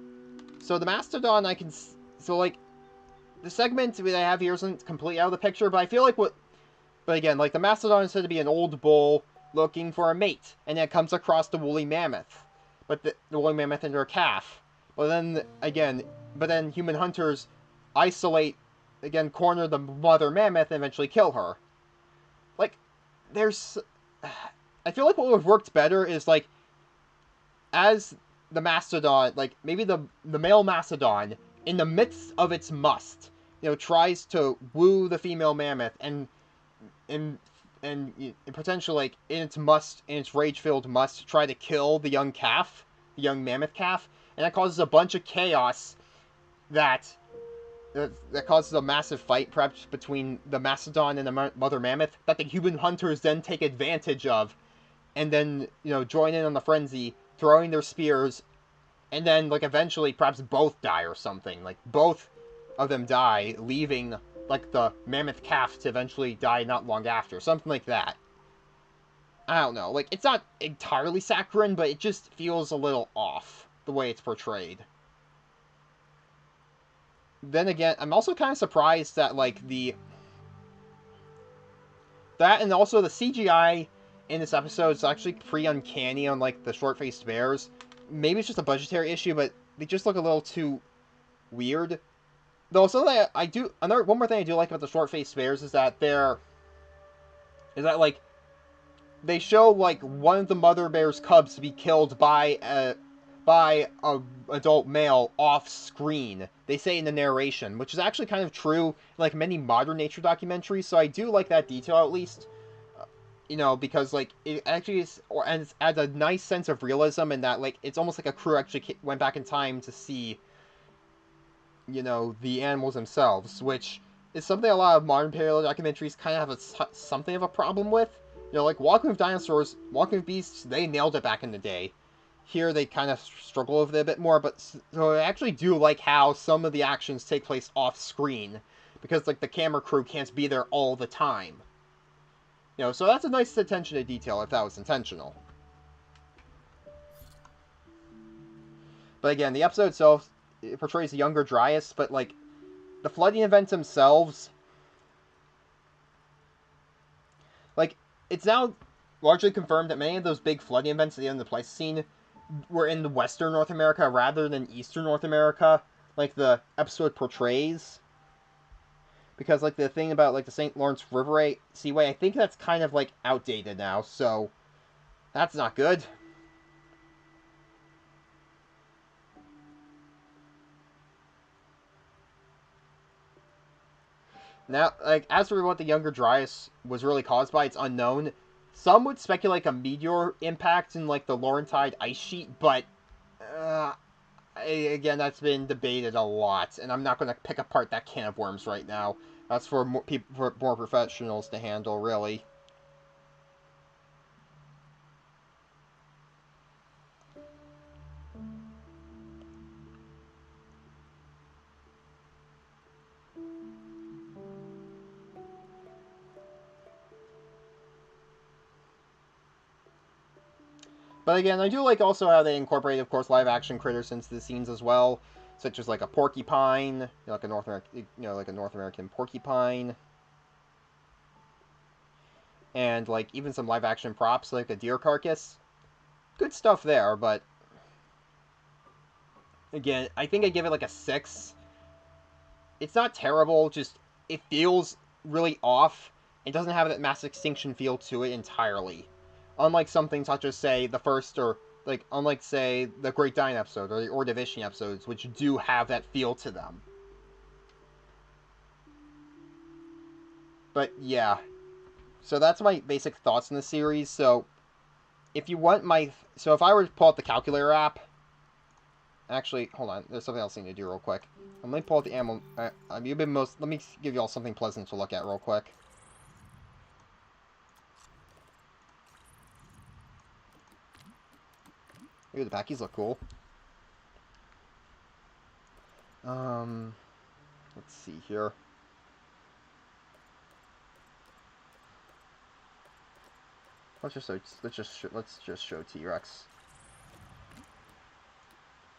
So the mastodon like, the segment that I have here isn't completely out of the picture, but I feel like but again, like, the mastodon is said to be an old bull looking for a mate, and it comes across the woolly mammoth, but the woolly mammoth and her calf. But then human hunters corner the mother mammoth and eventually kill her. Like, there's, I feel like what would have worked better is, like, as the mastodon, like, maybe the male mastodon, in the midst of its must, tries to woo the female mammoth, and and potentially, like, in its rage-filled must, try to kill the young mammoth calf, and that causes a bunch of chaos that that causes a massive fight, perhaps between the mastodon and the mother mammoth, that the human hunters then take advantage of, and then, join in on the frenzy, throwing their spears, and then, like, eventually perhaps both die or something. Like, both of them die, leaving, like, the mammoth calf to eventually die not long after. Something like that. I don't know. Like, it's not entirely saccharine, but it just feels a little off, the way it's portrayed. Then again, I'm also kind of surprised that, like, that and also the CGI in this episode is actually pretty uncanny on, like, the short-faced bears. Maybe it's just a budgetary issue, but they just look a little too weird. Though, something one more thing I do like about the short-faced bears is that like, they show, like, one of the mother bear's cubs to be killed by a adult male off screen. They say in the narration, which is actually kind of true in, like, many modern nature documentaries. So I do like that detail, at least. Because, like, it actually adds a nice sense of realism, and that, like, it's almost like a crew actually went back in time to see, the animals themselves, which is something a lot of modern paleo documentaries kind of have something of a problem with. Like, Walking with Dinosaurs, Walking with Beasts, they nailed it back in the day. Here they kind of struggle with it a bit more, but so I actually do like how some of the actions take place off screen, because, like, the camera crew can't be there all the time. So that's a nice attention to detail if that was intentional. But again, the episode itself, it portrays a younger Dryas, but, like, the flooding events themselves, like, it's now largely confirmed that many of those big flooding events at the end of the Pleistocene were in Western North America rather than Eastern North America, like the episode portrays. Because, like, the thing about, like, the St. Lawrence River Seaway, I think that's kind of, like, outdated now, so that's not good. Now, like, as for what the younger Dryas was really caused by, it's unknown. Some would speculate a meteor impact in, like, the Laurentide ice sheet, but again, that's been debated a lot, and I'm not going to pick apart that can of worms right now. That's for more professionals to handle, really. But again, I do like also how they incorporate, of course, live action critters into the scenes as well. such as like a porcupine, like a North American, like a North American porcupine, and like even some live action props like a deer carcass. Good stuff there, but again, I think I give it like a 6. It's not terrible, just it feels really off. It doesn't have that mass extinction feel to it entirely. Unlike something such as, say, the first, or, like, unlike, say, the Great Dine episode, or the Ordovician episodes, which do have that feel to them. But, yeah. So that's my basic thoughts on the series, so if you want my... So if I were to pull out the calculator app... Actually, hold on, there's something else I need to do real quick. Let me pull out the ammo... let me give you all something pleasant to look at real quick. Ooh, the packies look cool. Let's see here. Let's just show T-Rex.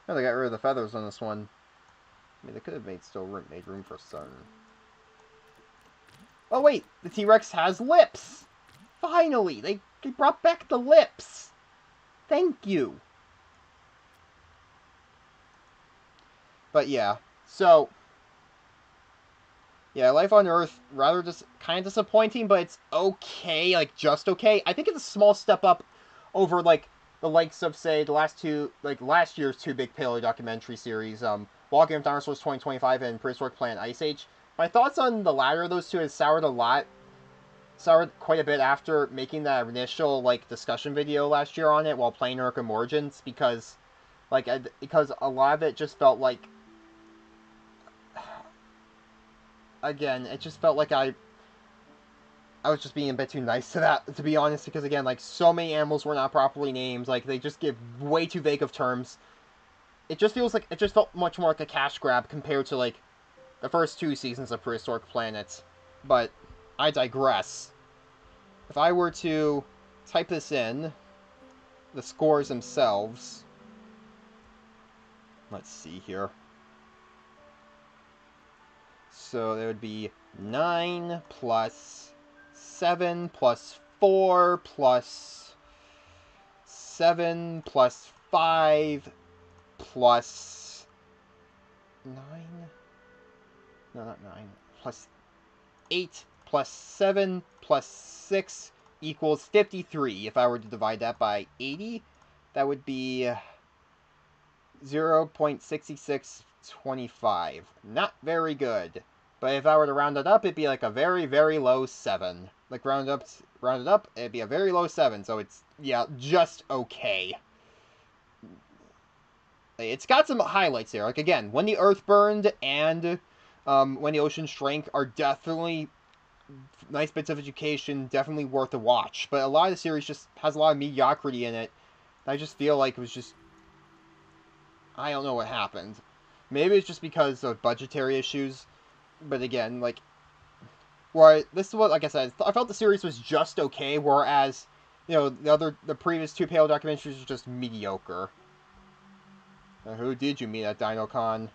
Oh, they got rid of the feathers on this one. I mean, they could have made room for some. Oh wait, the T-Rex has lips. Finally, they brought back the lips. Thank you. But yeah, so yeah, Life on Earth rather just kind of disappointing, but it's okay, like just okay. I think it's a small step up over like the likes of say the last year's two big paleo documentary series, Walking with Dinosaurs 2025 and Prehistoric Planet Ice Age. My thoughts on the latter of those two has soured quite a bit after making that initial like discussion video last year on it while playing Arkham Origins, because because a lot of it just felt like, again, it just felt like I was just being a bit too nice to that, to be honest, because again, like, so many animals were not properly named, like, they just give way too vague of terms. It just felt much more like a cash grab compared to, like, the first two seasons of Prehistoric Planet. But I digress. If I were to type this in, the scores themselves, let's see here. So there would be 9 plus 7 plus 4 plus 7 plus 5 plus 9? No, not 9. Plus 8 plus 7 plus 6 equals 53. If I were to divide that by 80, that would be 0.6625. Not very good. But if I were to round it up, it'd be like a very, very low 7. Like, rounded up, it'd be a very low 7. So it's, yeah, just okay. It's got some highlights there. Like, again, When the Earth Burned and When the Ocean Shrank are definitely nice bits of education, definitely worth a watch. But a lot of the series just has a lot of mediocrity in it. I just feel like it was just... I don't know what happened. Maybe it's just because of budgetary issues. But again, like... this is what, like I said, I felt the series was just okay, whereas, the previous two Paleo documentaries were just mediocre. Now, who did you meet at DinoCon?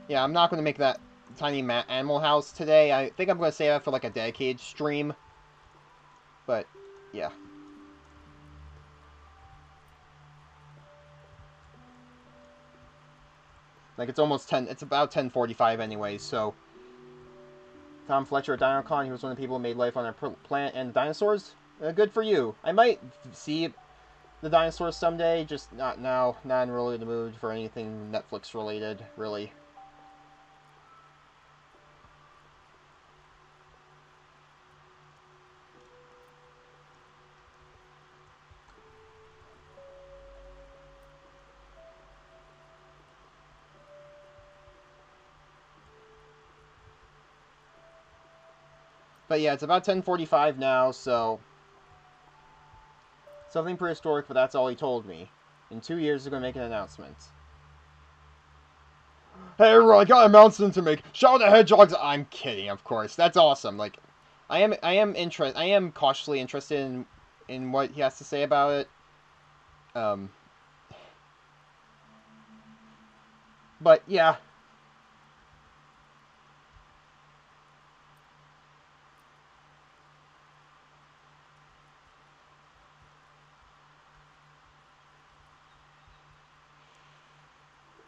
Yeah, I'm not going to make that tiny animal house today. I think I'm going to save that for like a dedicated stream. But, yeah. Like, it's almost 10... It's about 10:45 anyways, so... Tom Fletcher at DinoCon, he was one of the people who made life on our planet and dinosaurs. Good for you. I might see the dinosaurs someday, just not now. Not really in the mood for anything Netflix related, really. But yeah, it's about 10:45 now, so... Something prehistoric, but that's all he told me. In 2 years, they're gonna make an announcement. Hey everyone, I got an announcement to make. Shout out the hedgehogs. I'm kidding, of course. That's awesome. Like, I am cautiously interested in what he has to say about it. But yeah.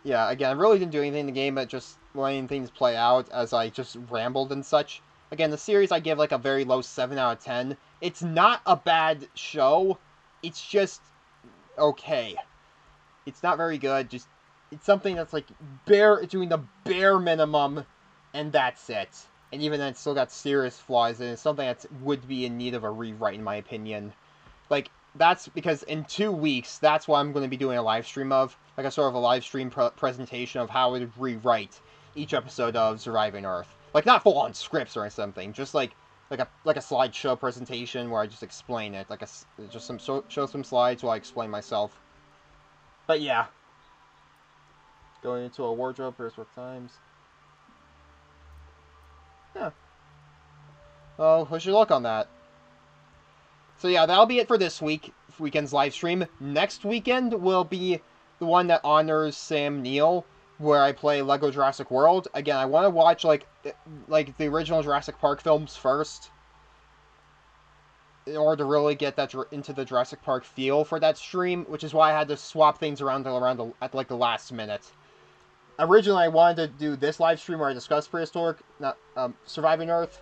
Yeah, again, I really didn't do anything in the game, but just letting things play out as I just rambled and such. Again, the series I give like a very low 7 out of 10. It's not a bad show. It's just okay. It's not very good. Just it's something that's like doing the bare minimum, and that's it. And even then, it's still got serious flaws, and it's something that would be in need of a rewrite, in my opinion. Like, that's because in 2 weeks, that's what I'm going to be doing a live stream of. Like a sort of a live stream presentation of how I would rewrite each episode of Surviving Earth. Like, not full-on scripts or something, just like a slideshow presentation where I just explain it. Like, show some slides while I explain myself. But yeah. Going into a wardrobe, prehistoric times. Yeah. Well, wish you luck on that. So yeah, that'll be it for this weekend's live stream. Next weekend will be the one that honors Sam Neill, where I play Lego Jurassic World. Again, I want to watch like the original Jurassic Park films first, in order to really get that into the Jurassic Park feel for that stream, which is why I had to swap things around at like the last minute. Originally, I wanted to do this live stream where I discuss Prehistoric, not Surviving Earth.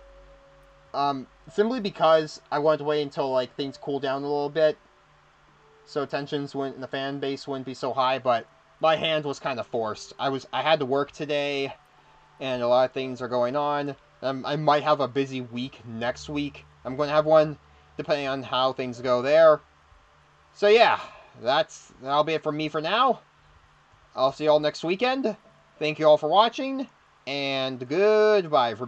Simply because I wanted to wait until like things cool down a little bit, so tensions in the fan base wouldn't be so high. But my hand was kind of forced. I had to work today, and a lot of things are going on. I might have a busy week next week. I'm going to have one depending on how things go there. So yeah, that'll be it from me for now. I'll see you all next weekend. Thank you all for watching, and goodbye, everybody.